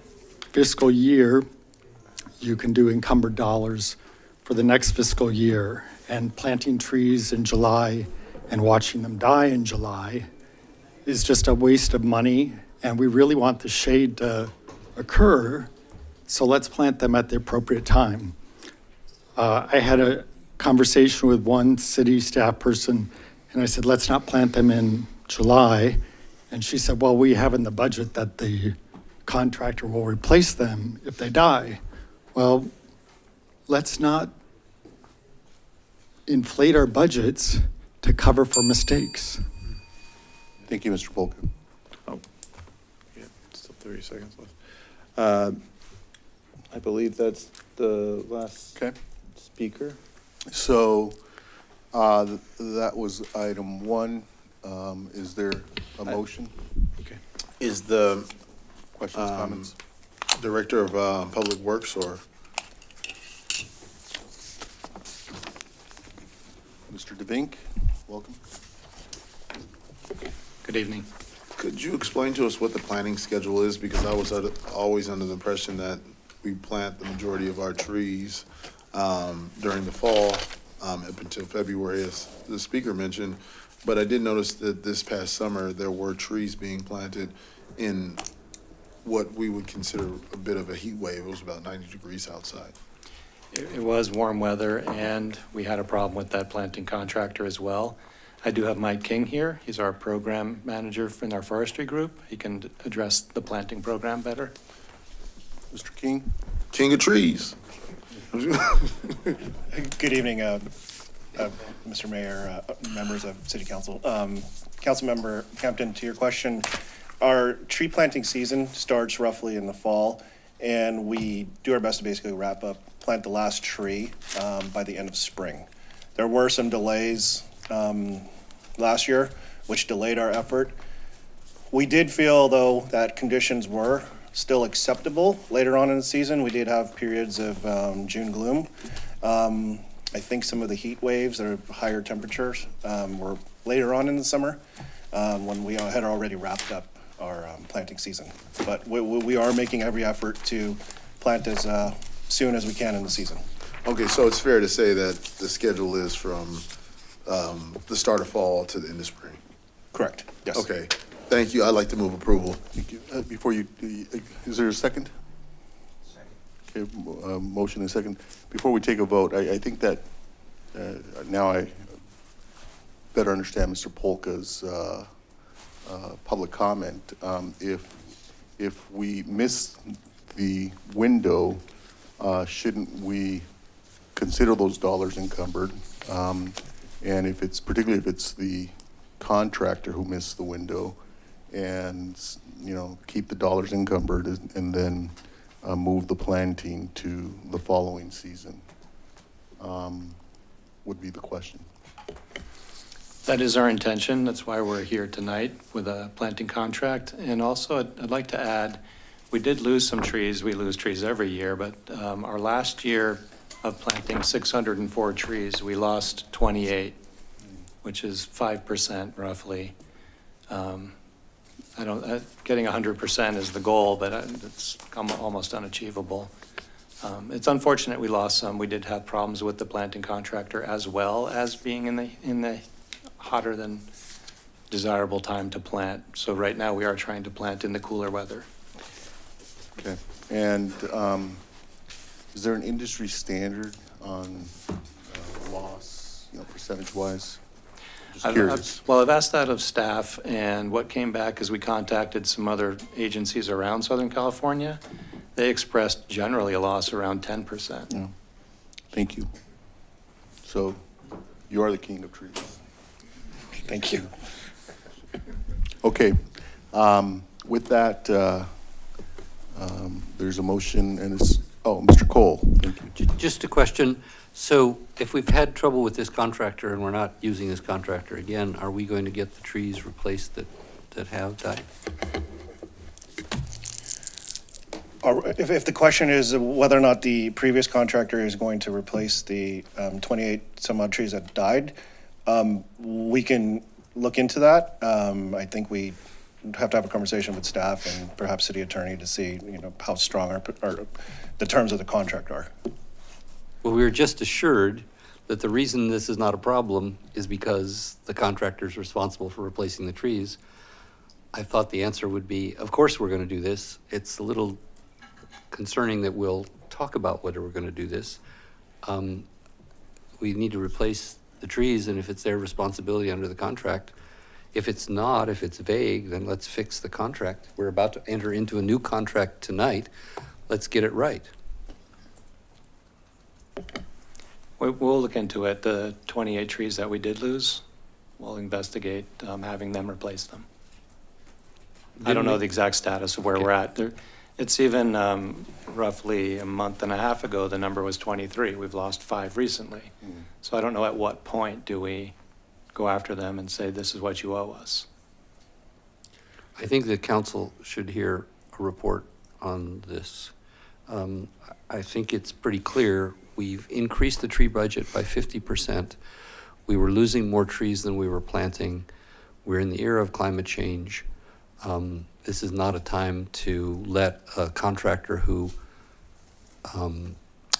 fiscal year, you can do encumbered dollars for the next fiscal year. And planting trees in July and watching them die in July is just a waste of money. And we really want the shade to occur, so let's plant them at the appropriate time. I had a conversation with one city staff person, and I said, let's not plant them in July. And she said, well, we have in the budget that the contractor will replace them if they die. Well, let's not inflate our budgets to cover for mistakes.
Thank you, Mr. Polka.
Oh, yeah, still 30 seconds left. I believe that's the last speaker.
So that was item 1. Is there a motion?
Okay. Is the
questions, comments?
Director of Public Works or
Mr. DeVink, welcome.
Good evening.
Could you explain to us what the planting schedule is? Because I was always under the impression that we plant the majority of our trees during the fall up until February, as the speaker mentioned. But I did notice that this past summer, there were trees being planted in what we would consider a bit of a heat wave. It was about 90 degrees outside.
It was warm weather, and we had a problem with that planting contractor as well. I do have Mike King here. He's our program manager in our forestry group. He can address the planting program better.
Mr. King?
King of trees.
Good evening, Mr. Mayor, members of City Council. Councilmember Hampton, to your question, our tree planting season starts roughly in the fall, and we do our best to basically plant the last tree by the end of spring. There were some delays last year, which delayed our effort. We did feel, though, that conditions were still acceptable later on in the season. We did have periods of June gloom. I think some of the heat waves that are higher temperatures were later on in the summer when we had already wrapped up our planting season. But we are making every effort to plant as soon as we can in the season.
Okay, so it's fair to say that the schedule is from the start of fall to the end of spring?
Correct, yes.
Okay, thank you. I'd like to move approval.
Thank you. Before you, is there a second? Okay, motion and second. Before we take a vote, I think that now I better understand Mr. Polka's public comment. If we miss the window, shouldn't we consider those dollars encumbered? And particularly if it's the contractor who missed the window, and keep the dollars encumbered and then move the planting to the following season, would be the question.
That is our intention. That's why we're here tonight with a planting contract. And also, I'd like to add, we did lose some trees. We lose trees every year, but our last year of planting 604 trees, we lost 28, which is 5% roughly. Getting 100% is the goal, but it's almost unachievable. It's unfortunate we lost some. We did have problems with the planting contractor as well as being in the hotter than desirable time to plant. So right now we are trying to plant in the cooler weather.
Okay. And is there an industry standard on loss, percentage-wise? Just curious.
I've asked that of staff, and what came back is we contacted some other agencies around Southern California. They expressed generally a loss around 10%.
Yeah. Thank you. So you are the king of trees.
Thank you.
Okay. With that, there's a motion, and Mr. Cole. Thank you.
Just a question. So if we've had trouble with this contractor and we're not using this contractor again, are we going to get the trees replaced that have died?
If the question is whether or not the previous contractor is going to replace the 28 some odd trees that died, we can look into that. I think we have to have a conversation with staff and perhaps city attorney to see, how strong our the terms of the contract are.
Well, we were just assured that the reason this is not a problem is because the contractor is responsible for replacing the trees. I thought the answer would be, of course we're going to do this. It's a little concerning that we'll talk about whether we're going to do this. We need to replace the trees, and if it's their responsibility under the contract, if it's not, if it's vague, then let's fix the contract. We're about to enter into a new contract tonight. Let's get it right.
We'll look into it. The 28 trees that we did lose, we'll investigate having them replace them. I don't know the exact status of where we're at. It's even roughly a month and a half ago, the number was 23. We've lost 5 recently. So I don't know at what point do we go after them and say, this is what you owe us.
I think the council should hear a report on this. I think it's pretty clear. We've increased the tree budget by 50%. We were losing more trees than we were planting. We're in the era of climate change. This is not a time to let a contractor who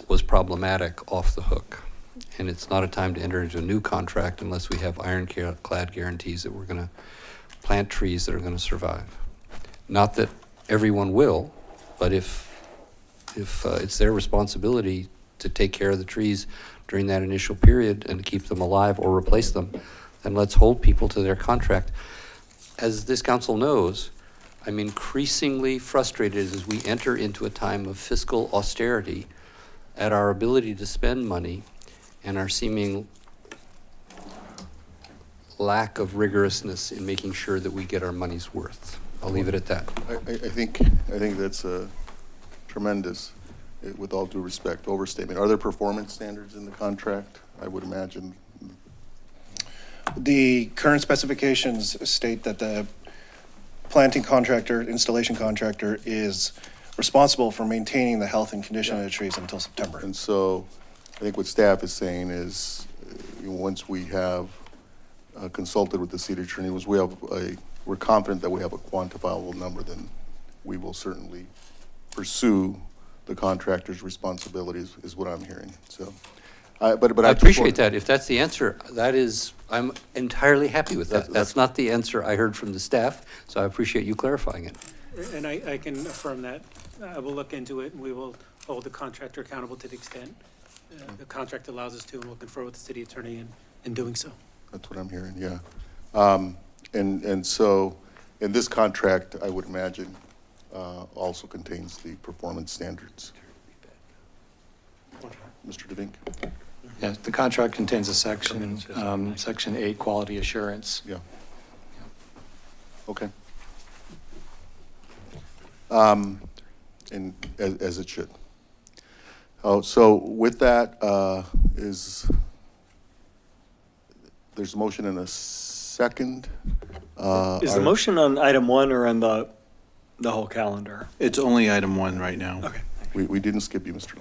was problematic off the hook. And it's not a time to enter into a new contract unless we have ironclad guarantees that we're going to plant trees that are going to survive. Not that everyone will, but if it's their responsibility to take care of the trees during that initial period and to keep them alive or replace them, then let's hold people to their contract. As this council knows, I'm increasingly frustrated as we enter into a time of fiscal austerity at our ability to spend money and our seeming lack of rigorousness in making sure that we get our money's worth. I'll leave it at that.
I think that's a tremendous, with all due respect, overstatement. Are there performance standards in the contract? I would imagine.
The current specifications state that the planting contractor, installation contractor is responsible for maintaining the health and condition of the trees until September.
And so I think what staff is saying is, once we have consulted with the city attorney, we're confident that we have a quantifiable number, then we will certainly pursue the contractor's responsibilities, is what I'm hearing. So, but
I appreciate that. If that's the answer, I'm entirely happy with that. That's not the answer I heard from the staff, so I appreciate you clarifying it.
And I can affirm that. I will look into it, and we will hold the contractor accountable to the extent the contract allows us to, and we'll confer with the city attorney in doing so.
That's what I'm hearing, yeah. And so, in this contract, I would imagine, also contains the performance standards. Mr. DeVink?
Yeah, the contract contains a section, Section 8, quality assurance.
Yeah. Okay. And as it should. Oh, so with that, there's a motion and a second.
Is the motion on item 1 or on the whole calendar?
It's only item 1 right now.
Okay.
We didn't skip you, Mr.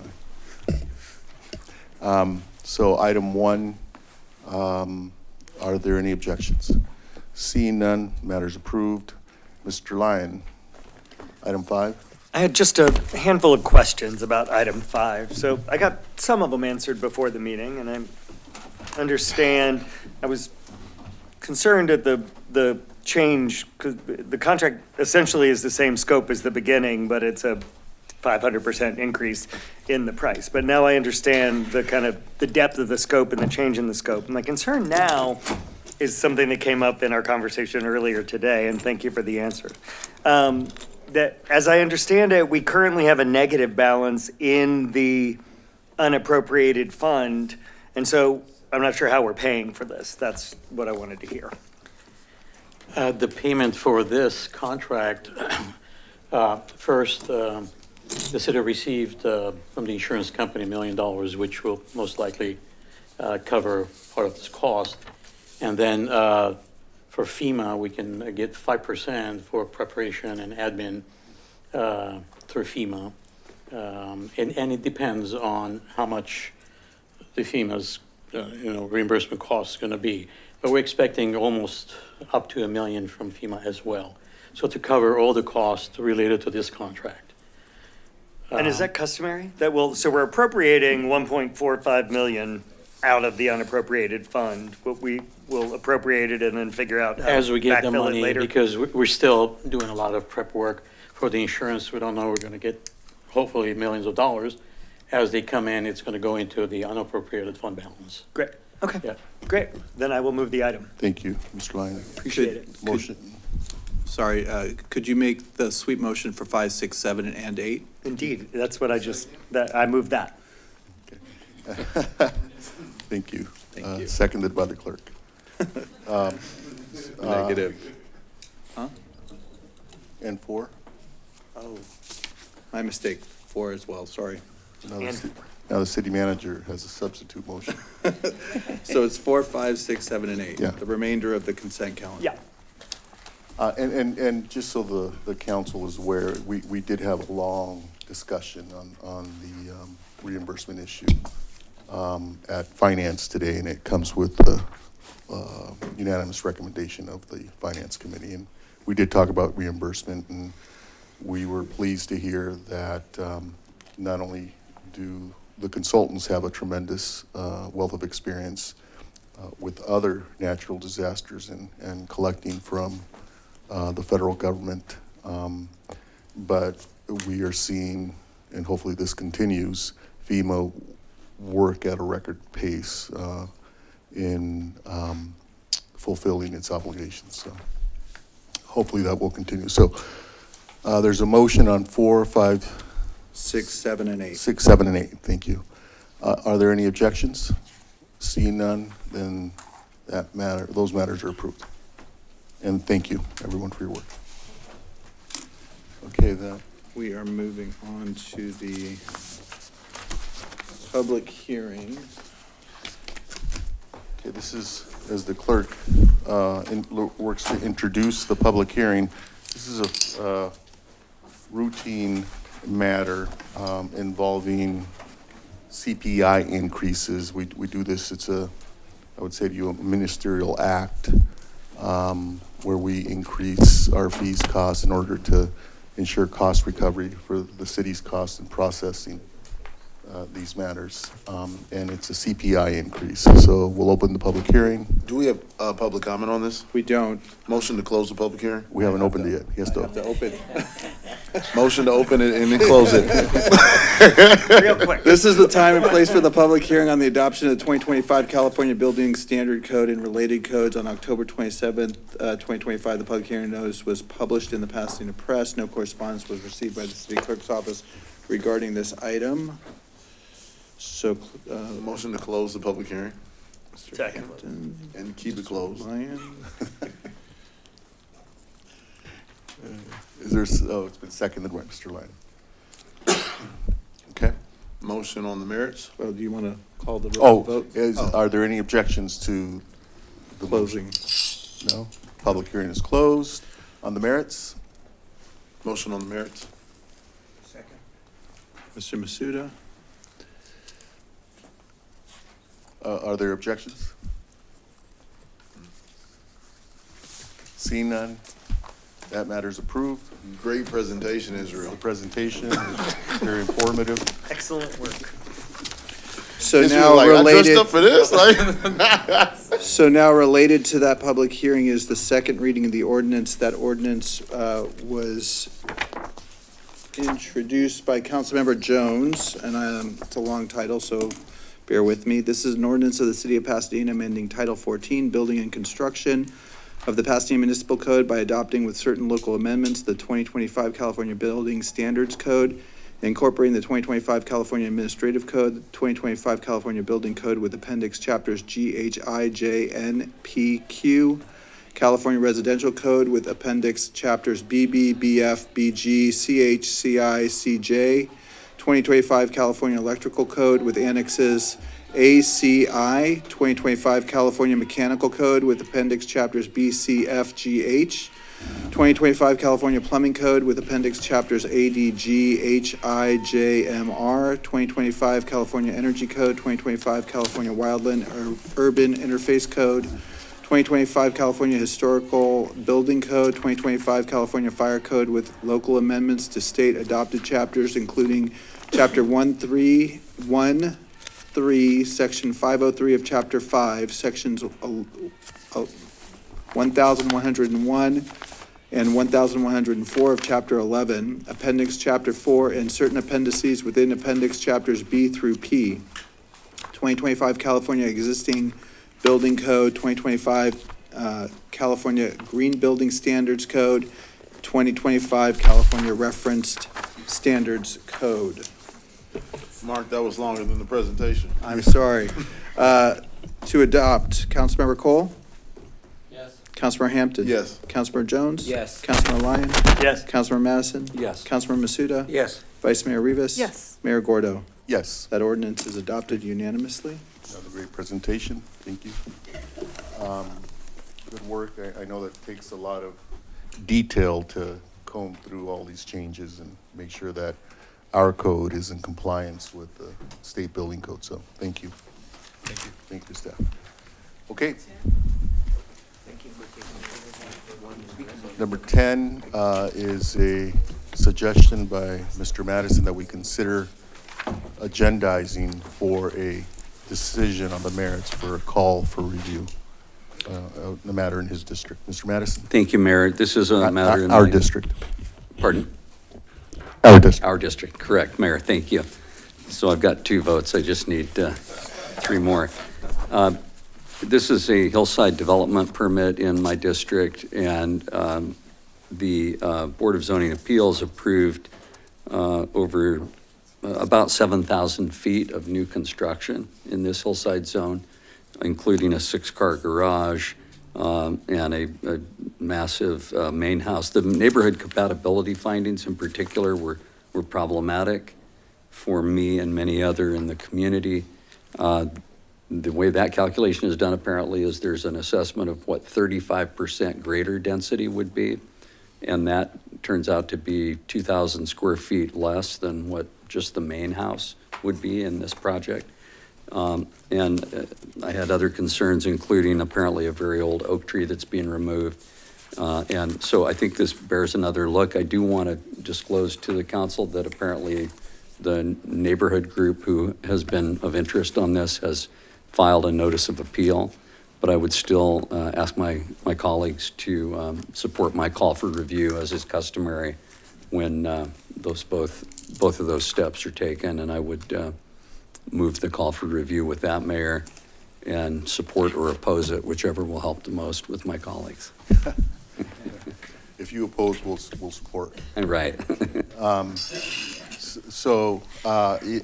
Lyon. So item 1, are there any objections? Seeing none, matters approved. Mr. Lyon, item 5.
I had just a handful of questions about item 5. So I got some of them answered before the meeting, and I understand. I was concerned at the change, because the contract essentially is the same scope as the beginning, but it's a 500% increase in the price. But now I understand the depth of the scope and the change in the scope. My concern now is something that came up in our conversation earlier today, and thank you for the answer. That, as I understand it, we currently have a negative balance in the unappropriated fund, and so I'm not sure how we're paying for this. That's what I wanted to hear.
The payment for this contract, first, the city received from the insurance company $1 million, which will most likely cover part of this cost. And then for FEMA, we can get 5% for preparation and admin through FEMA. And it depends on how much the FEMA's, reimbursement cost is going to be. But we're expecting almost up to $1 million from FEMA as well. So to cover all the costs related to this contract.
And is that customary? So we're appropriating 1.45 million out of the unappropriated fund, but we will appropriate it and then figure out how to
As we get the
backfill it
money,
later?
because we're still doing a lot of prep work for the insurance. We don't know we're going to get hopefully millions of dollars. As they come in, it's going to go into the unappropriated fund balance.
Great, okay,
Yeah.
great. Then I will move the item.
Thank you, Mr. Lyon.
Appreciate it.
Motion,
Sorry, could you make the sweep motion for 5, 6, 7, and 8?
Indeed, that's what I moved that.
thank you.
Thank you.
Seconded by the clerk.
Negative. Huh?
And 4?
Oh, my mistake. 4 as well, sorry.
Now the city manager has a substitute motion.
So it's 4, 5, 6, 7, and 8.
Yeah.
The remainder of the consent calendar.
Yeah.
And just so the council is aware, we did have a long discussion on the reimbursement issue at finance today, and it comes with the unanimous recommendation of the finance committee. And we did talk about reimbursement, and we were pleased to hear that not only do the consultants have a tremendous wealth of experience with other natural disasters and collecting from the federal government, but we are seeing, and hopefully this continues, FEMA work at a record pace in fulfilling its obligations. So hopefully that will continue. So there's a motion on 4, 5,
6, 7, and 8.
6, 7, and 8. Thank you. Are there any objections? Seeing none, then those matters are approved. And thank you, everyone, for your work. Okay, then.
We are moving on to the public hearing.
Okay, this is, as the clerk works to introduce the public hearing, this is a routine matter involving CPI increases. We do this, I would say to you, a ministerial act where we increase our fees costs in order to ensure cost recovery for the city's costs in processing these matters. And it's a CPI increase. So we'll open the public hearing.
Do we have public comment on this?
We don't.
Motion to close the public hearing?
We haven't opened it yet. He has to
Have to open.
Motion to open it and then close it.
Real quick.
This is the time and place for the public hearing on the adoption of the 2025 California Building Standard Code and related codes on October 27th, 2025. The public hearing notice was published in the Pasadena Press. No correspondence was received by the city clerk's office regarding this item. So,
Motion to close the public hearing
Mr.
Second.
Hampton,
and keep it closed.
Lyon.
It's been seconded by Mr. Lyon. Okay.
Motion on the merits?
Well, do you want to call the roll vote?
Are there any objections to the
Closing.
motion? No? Public hearing is closed. On the merits?
Motion on the merits?
Mr. Masuda?
Are there objections? Seeing none, that matter is approved.
Great presentation, Israel.
The presentation is very informative.
Excellent work.
So
Israel,
now
like, I dressed
related.
up for this, like.
So now related to that public hearing is the second reading of the ordinance. That ordinance was introduced by Councilmember Jones, and it's a long title, so bear with me. This is an ordinance of the City of Pasadena amending Title 14, Building and Construction of the Pasadena Municipal Code by adopting with certain local amendments the 2025 California Building Standards Code, incorporating the 2025 California Administrative Code, the 2025 California Building Code with Appendix Chapters G, H, I, J, N, P, Q, California Residential Code with Appendix Chapters BB, BF, BG, CH, CI, CJ, 2025 California Electrical Code with Annexes ACI, 2025 California Mechanical Code with Appendix Chapters BC, F, GH, 2025 California Plumbing Code with Appendix Chapters A, D, G, H, I, J, M, R. 2025 California Energy Code. 2025 California Wildland Urban Interface Code. 2025 California Historical Building Code. 2025 California Fire Code with local amendments to state adopted chapters, including Chapter 1313, Section 503 of Chapter 5, Sections 1101 and 1104 of Chapter 11, Appendix Chapter 4, and certain appendices within Appendix Chapters B through P. 2025 California Existing Building Code, 2025 California Green Building Standards Code, 2025 California Referenced Standards Code.
Mark, that was longer than the presentation.
I'm sorry. To adopt, Councilmember Cole?
Yes.
Councilmember Hampton?
Yes.
Councilmember Jones?
Yes.
Councilmember Lyon?
Yes.
Councilmember Madison?
Yes.
Councilmember Masuda?
Yes.
Vice Mayor Rivas?
Yes.
Mayor Gordo?
Yes.
That ordinance is adopted unanimously.
Another great presentation. Thank you. Good work. I know that takes a lot of detail to comb through all these changes and make sure that our code is in compliance with the state building code. So thank you. Thank you. Thank you, staff. Okay. Number 10 is a suggestion by Mr. Madison that we consider agendizing for a decision on the merits for a call for review, the matter in his district. Mr. Madison?
Thank you, Mayor. This is a matter in
Our
my-
district.
Pardon?
Our district.
Our district, correct, Mayor, thank you. So I've got 2 votes, I just need 3 more. This is a hillside development permit in my district, and the Board of Zoning Appeals approved over about 7,000 feet of new construction in this hillside zone, including a 6-car garage and a massive main house. The neighborhood compatibility findings in particular were problematic for me and many other in the community. The way that calculation is done apparently is there's an assessment of what 35% greater density would be, and that turns out to be 2,000 square feet less than what just the main house would be in this project. And I had other concerns, including apparently a very old oak tree that's being removed. And so I think this bears another look. I do want to disclose to the council that apparently the neighborhood group who has been of interest on this has filed a notice of appeal, but I would still ask my colleagues to support my call for review as is customary when both of those steps are taken, and I would move the call for review with that, Mayor, and support or oppose it, whichever will help the most with my colleagues.
If you oppose, we'll support.
Right.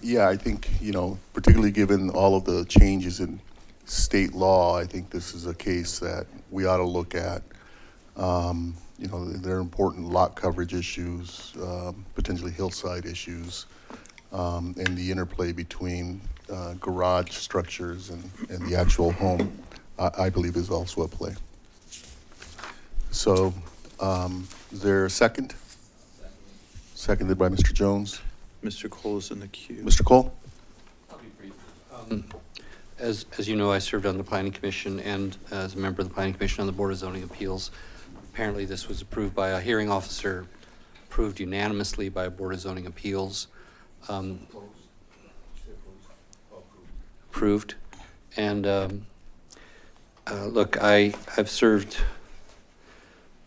Yeah, I think, particularly given all of the changes in state law, I think this is a case that we ought to look at. There are important lot coverage issues, potentially hillside issues, and the interplay between garage structures and the actual home, I believe is also at play. So, is there a second? Seconded by Mr. Jones.
Mr. Cole is in the queue.
Mr. Cole?
As you know, I served on the Planning Commission and as a member of the Planning Commission on the Board of Zoning Appeals. Apparently, this was approved by a hearing officer, approved unanimously by a Board of Zoning Appeals. Approved. And look, I've served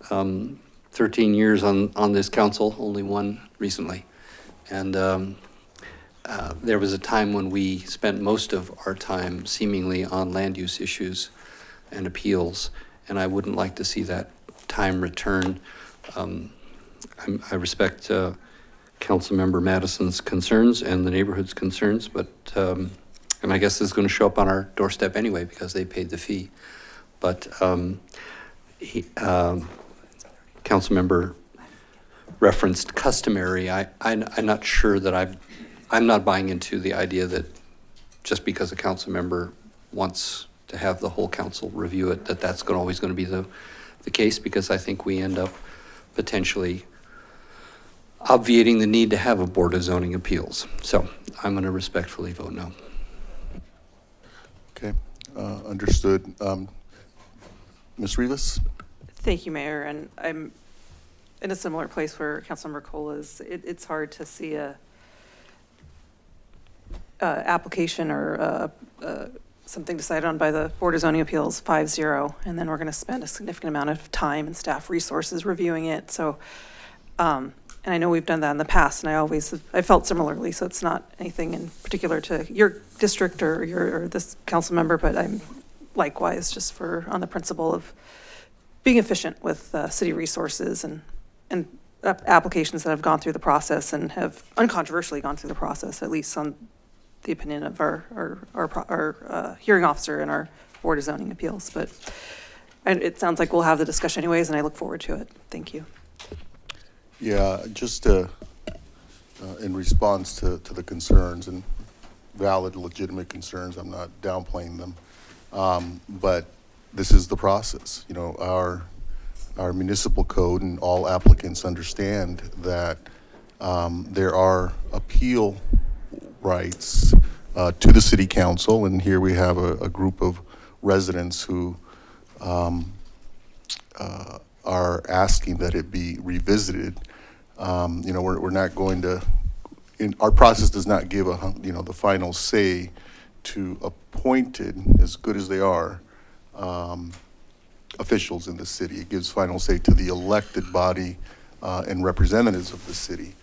13 years on this council, only one recently. And there was a time when we spent most of our time seemingly on land use issues and appeals, and I wouldn't like to see that time return. I respect Councilmember Madison's concerns and the neighborhood's concerns, but and I guess this is going to show up on our doorstep anyway because they paid the fee. But Councilmember referenced customary. I'm not sure that I'm not buying into the idea that just because a council member wants to have the whole council review it, that's always going to be the the case, because I think we end up potentially obviating the need to have a Board of Zoning Appeals. So I'm going to respectfully vote no.
Okay, understood. Ms. Rivas?
Thank you, Mayor, and I'm in a similar place where Councilmember Cole is. It's hard to see a application or something decided on by the Board of Zoning Appeals 5-0, and then we're going to spend a significant amount of time and staff resources reviewing it. So, and I know we've done that in the past, and I felt similarly. So it's not anything in particular to your district or this council member, but I'm likewise just on the principle of being efficient with city resources and applications that have gone through the process and have uncontroversially gone through the process, at least on the opinion of our hearing officer and our Board of Zoning Appeals. But it sounds like we'll have the discussion anyways, and I look forward to it. Thank you.
Yeah, just in response to the concerns, and valid, legitimate concerns, I'm not downplaying them, but this is the process. You know, our municipal code, and all applicants understand that there are appeal rights to the city council, and here we have a group of residents who are asking that it be revisited. You know, we're not going to, our process does not give the final say to appointed, as good as they are, officials in the city. It gives final say to the elected body and representatives of the city.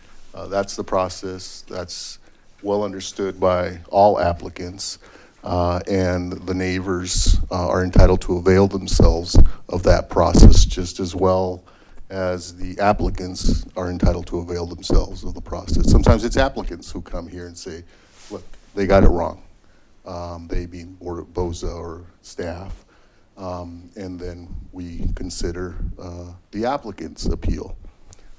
That's the process. That's well understood by all applicants, and the neighbors are entitled to avail themselves of that process just as well as the applicants are entitled to avail themselves of the process. Sometimes it's applicants who come here and say, look, they got it wrong. They being Board of BOZA or staff, and then we consider the applicant's appeal.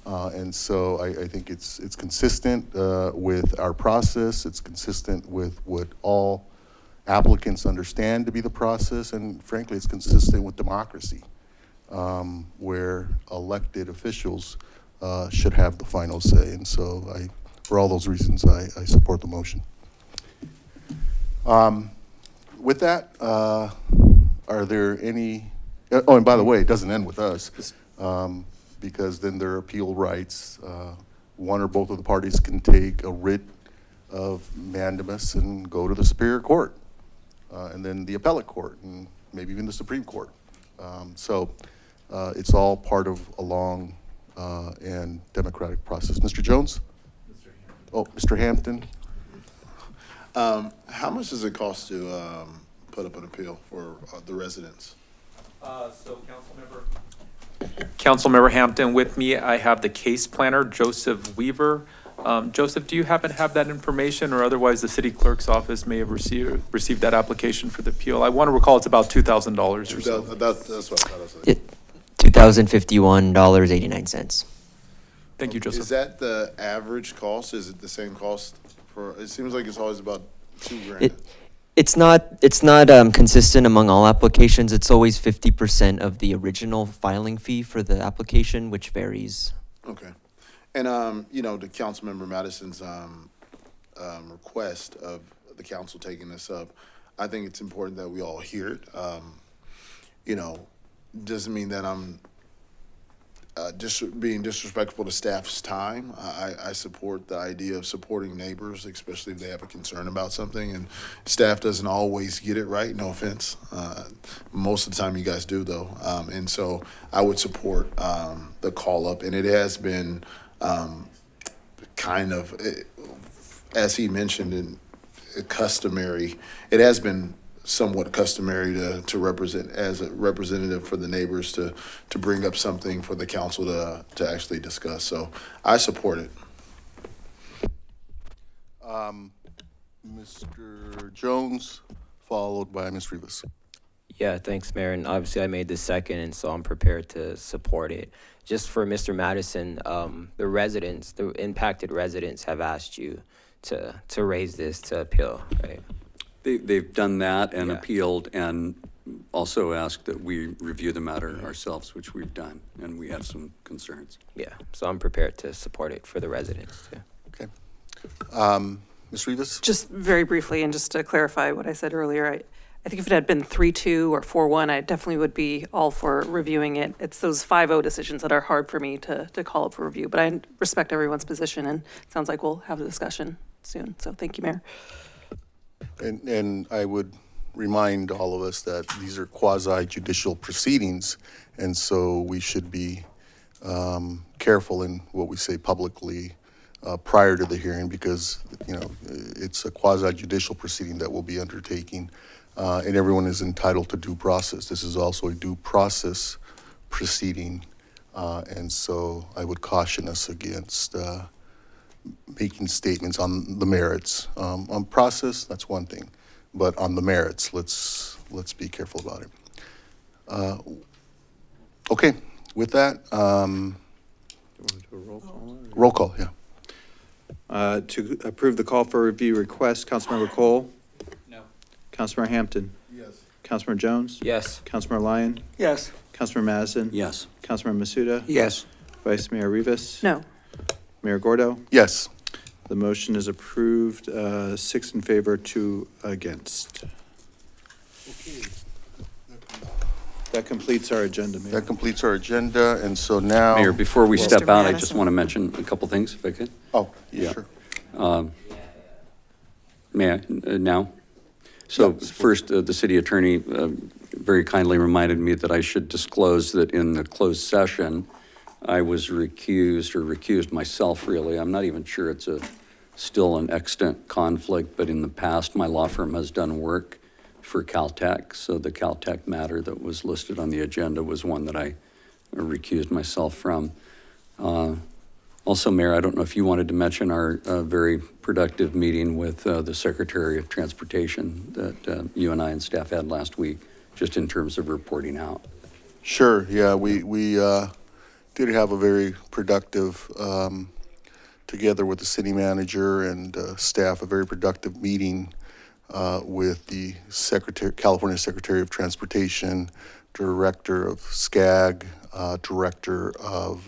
And so I think it's consistent with our process. It's consistent with what all applicants understand to be the process, and frankly, it's consistent with democracy, where elected officials should have the final say. And so for all those reasons, I support the motion. With that, are there any, oh, and by the way, it doesn't end with us, because then there are appeal rights. One or both of the parties can take a writ of mandamus and go to the Superior Court, and then the Appellate Court, and maybe even the Supreme Court. So it's all part of a long and democratic process. Mr. Jones? Oh, Mr. Hampton?
How much does it cost to put up an appeal for the residents?
So Councilmember Hampton, with me, I have the case planner, Joseph Weaver. Joseph, do you happen to have that information, or otherwise the city clerk's office may have received that application for the appeal? I want to recall it's about $2,000 or so.
That's what I thought.
$2,051.89.
Thank you, Joseph.
Is that the average cost? Is it the same cost for, it seems like it's always about $2,000.
It's not consistent among all applications. It's always 50% of the original filing fee for the application, which varies.
Okay. And, you know, to Councilmember Madison's request of the council taking this up, I think it's important that we all hear it. You know, doesn't mean that I'm being disrespectful to staff's time. I support the idea of supporting neighbors, especially if they have a concern about something, and staff doesn't always get it right, no offense. Most of the time you guys do, though. And so I would support the call up, and it has been kind of, as he mentioned, customary. It has been somewhat customary to represent, as a representative for the neighbors, to bring up something for the council to actually discuss. So I support it.
Mr. Jones, followed by Ms. Rivas.
Yeah, thanks, Mayor. And obviously I made the second, and so I'm prepared to support it. Just for Mr. Madison, the impacted residents have asked you to raise this to appeal, right?
They've done that and appealed, and also asked that we review the matter ourselves, which we've done, and we have some concerns.
Yeah, so I'm prepared to support it for the residents too.
Okay. Ms. Rivas?
Just very briefly, and just to clarify what I said earlier, I think if it had been 3-2 or 4-1, I definitely would be all for reviewing it. It's those 5-0 decisions that are hard for me to call up for review, but I respect everyone's position, and it sounds like we'll have a discussion soon. So thank you, Mayor.
And I would remind all of us that these are quasi-judicial proceedings, and so we should be careful in what we say publicly prior to the hearing, because, you know, it's a quasi-judicial proceeding that we'll be undertaking, and everyone is entitled to due process. This is also a due process proceeding, and so I would caution us against making statements on the merits. On process, that's one thing, but on the merits, let's be careful about it. Okay, with that, roll call, yeah.
To approve the call for review request, Councilmember Cole? No. Councilmember Hampton?
Yes.
Councilmember Jones?
Yes.
Councilmember Lyon?
Yes.
Councilmember Madison?
Yes.
Councilmember Masuda?
Yes.
Vice Mayor Rivas?
No.
Mayor Gordo?
Yes.
The motion is approved, 6 in favor, 2 against. That completes our agenda, Mayor.
That completes our agenda, and so now.
Mayor, before we
Mr.
step out, I just
Madison.
want to mention a couple things, if I could.
Oh,
Yeah.
sure.
May I now? So first, the city attorney very kindly reminded me that I should disclose that in the closed session, I was recused myself, really. I'm not even sure it's still an extant conflict, but in the past, my law firm has done work for Caltech. So the Caltech matter that was listed on the agenda was one that I recused myself from. Also, Mayor, I don't know if you wanted to mention our very productive meeting with the Secretary of Transportation that you and I and staff had last week, just in terms of reporting out.
Sure, yeah, we did have a very productive, together with the city manager and staff, a very productive meeting with the California Secretary of Transportation, Director of SCAG, Director of,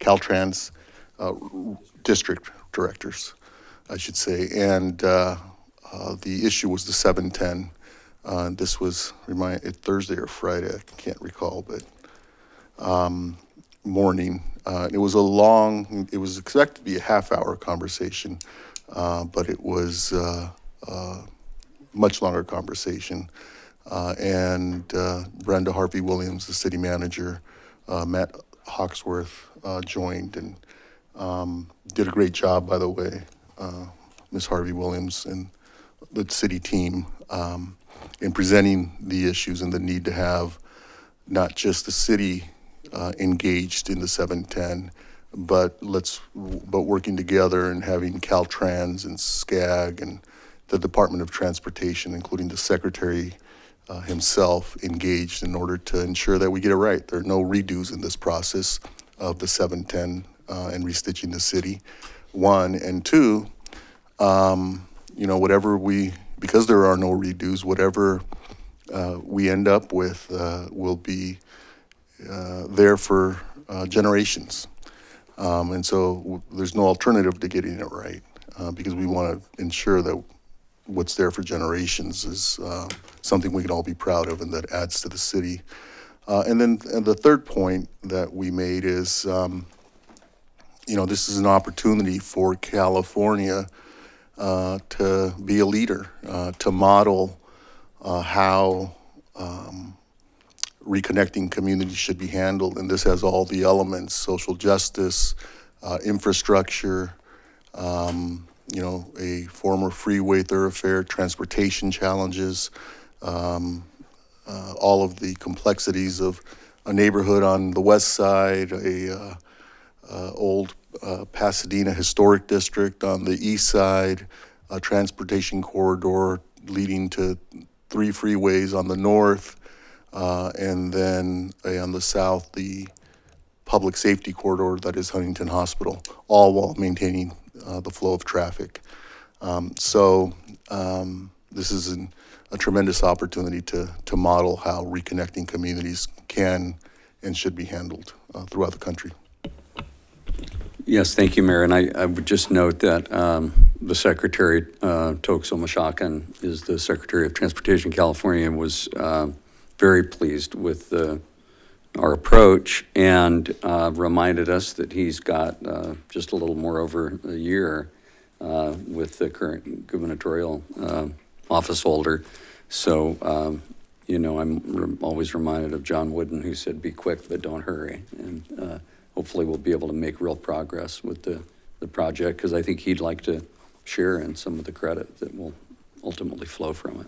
Caltrans, district directors, I should say, and the issue was the 710. This was Thursday or Friday, I can't recall, but morning. It was it was expected to be a half-hour conversation, but it was much longer conversation. And Brenda Harvey-Williams, the city manager, Matt Hawksworth joined and did a great job, by the way, Ms. Harvey-Williams and the city team in presenting the issues and the need to have not just the city engaged in the 710, but working together and having Caltrans and SCAG and the Department of Transportation, including the Secretary himself, engaged in order to ensure that we get it right. There are no redos in this process of the 710 and restitching the city, one. And two, because there are no redos, whatever we end up with will be there for generations. And so there's no alternative to getting it right because we want to ensure that what's there for generations is something we can all be proud of and that adds to the city. And the third point that we made is, this is an opportunity for California to be a leader, to model how reconnecting communities should be handled. And this has all the elements: social justice, infrastructure, a former freeway thoroughfare, transportation challenges, all of the complexities of a neighborhood on the west side, old Pasadena historic district on the east side, a transportation corridor leading to 3 freeways on the north, and then on the south, the public safety corridor that is Huntington Hospital, all while maintaining the flow of traffic. This is a tremendous opportunity to model how reconnecting communities can and should be handled throughout the country.
Yes, thank you, Mayor. And I would just note that the Secretary, Tokso Mashakan, is the Secretary of Transportation in California, and was very pleased with our approach, and reminded us that he's got just a little more over a year with the current gubernatorial office holder. So, I'm always reminded of John Wooden, who said, "Be quick, but don't hurry." And hopefully we'll be able to make real progress with the project, because I think he'd like to share in some of the credit that will ultimately flow from it.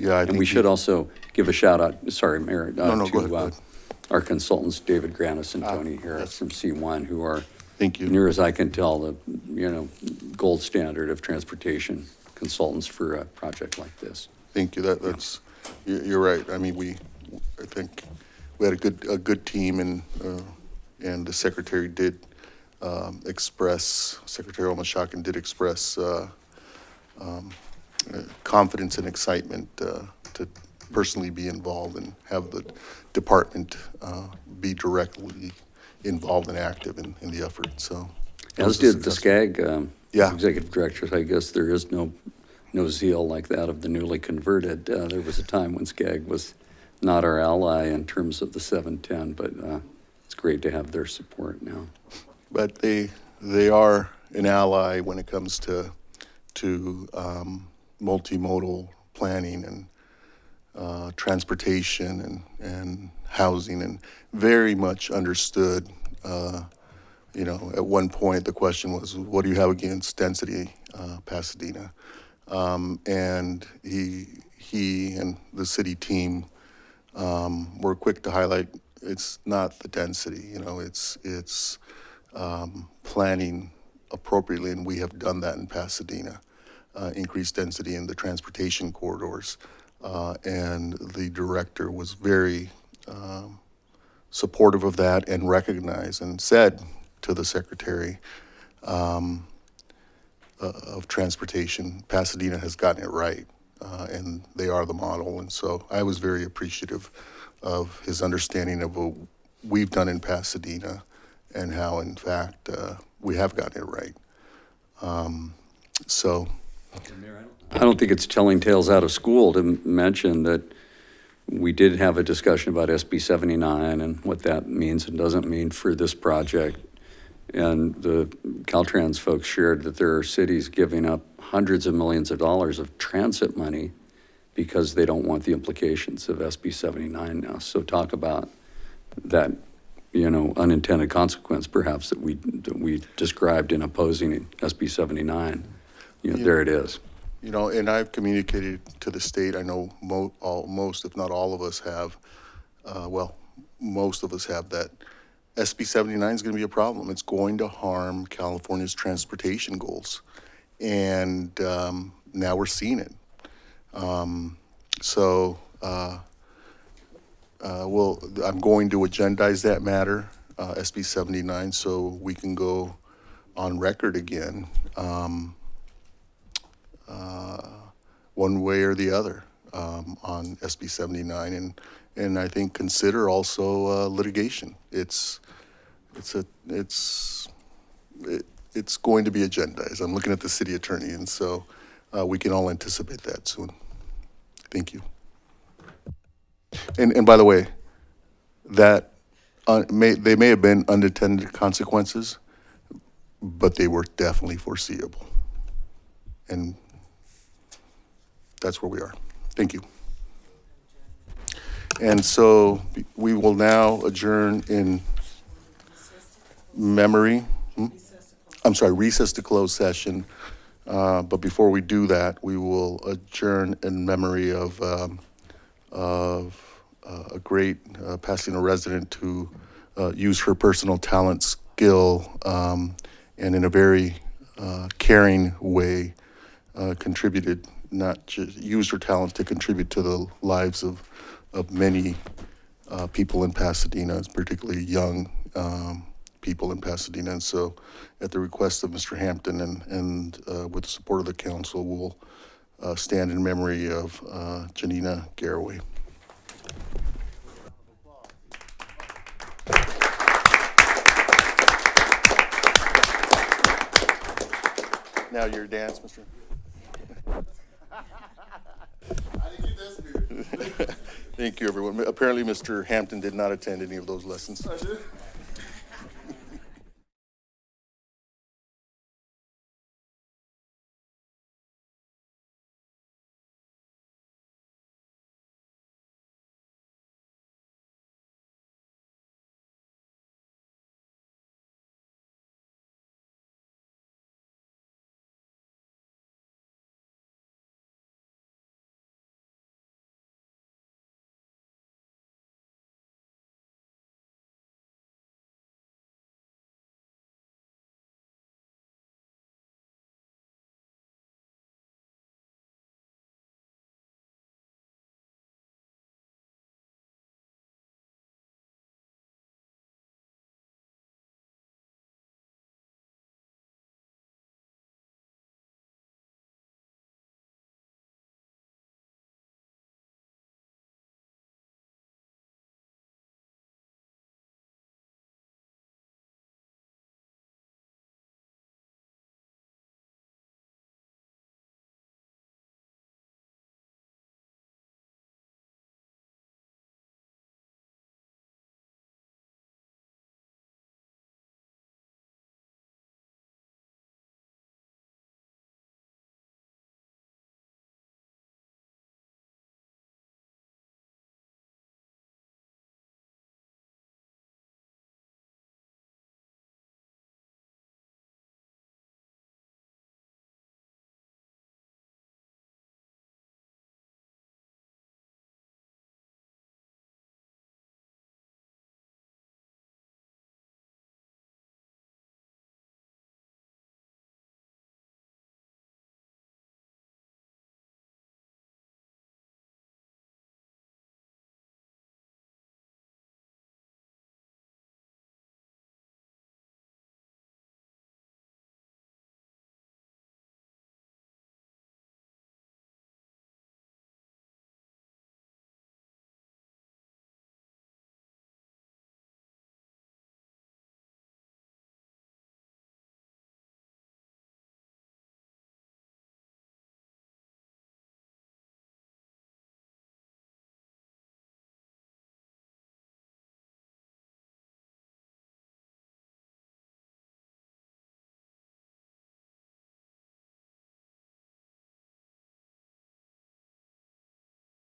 Yeah,
and we should also give a shout out, sorry, Mayor,
go ahead, go ahead.
Our consultants, David Granis and Tony Harris from C1, who are,
thank you,
near as I can tell, the gold standard of transportation consultants for a project like this.
Thank you. You're right. I mean, I think we had a good team, and the Secretary did Secretary Mashakan did express confidence and excitement to personally be involved and have the department be directly involved and active in the effort. So,
as did the SCAG executive directors. I guess there is no zeal like that of the newly converted. There was a time when SCAG was not our ally in terms of the 710, but it's great to have their support now.
But they are an ally when it comes to multimodal planning and transportation and housing, and very much understood. At one point the question was, what do you have against density, Pasadena? And he and the city team were quick to highlight it's not the density, it's planning appropriately, and we have done that in Pasadena, increased density in the transportation corridors. And the director was very supportive of that and recognized and said to the Secretary of Transportation, Pasadena has gotten it right, and they are the model. And so I was very appreciative of his understanding of what we've done in Pasadena and how, in fact, we have gotten it right.
I don't think it's telling tales out of school to mention that we did have a discussion about SB 79 and what that means and doesn't mean for this project. And the Caltrans folks shared that there are cities giving up hundreds of millions of dollars of transit money because they don't want the implications of SB 79 now. So talk about that, unintended consequence perhaps that we described in opposing SB 79. There it is.
And I've communicated to the state. I know most, if not all of us have, most of us have that SB 79 is going to be a problem. It's going to harm California's transportation goals. And now we're seeing it. I'm going to agendize that matter, SB 79, so we can go on record again, one way or the other, on SB 79, and I think consider also litigation. It's going to be agendized. I'm looking at the city attorney, and so we can all anticipate that soon. Thank you. And by the way, that they may have been unintended consequences, but they were definitely foreseeable. And that's where we are. Thank you. And so we will now adjourn in memory. Recess to close session. But before we do that, we will adjourn in memory of a great Pasadena resident who used her personal talent, skill, and in a very caring way contributed, not just used her talent to contribute to the lives of many people in Pasadena, particularly young people in Pasadena. And so at the request of Mr. Hampton and with the support of the council, we'll stand in memory of Janina Garraway. Now your dance, Mr. I didn't get this, dude. Thank you, everyone. Apparently, Mr. Hampton did not attend any of those lessons. I did.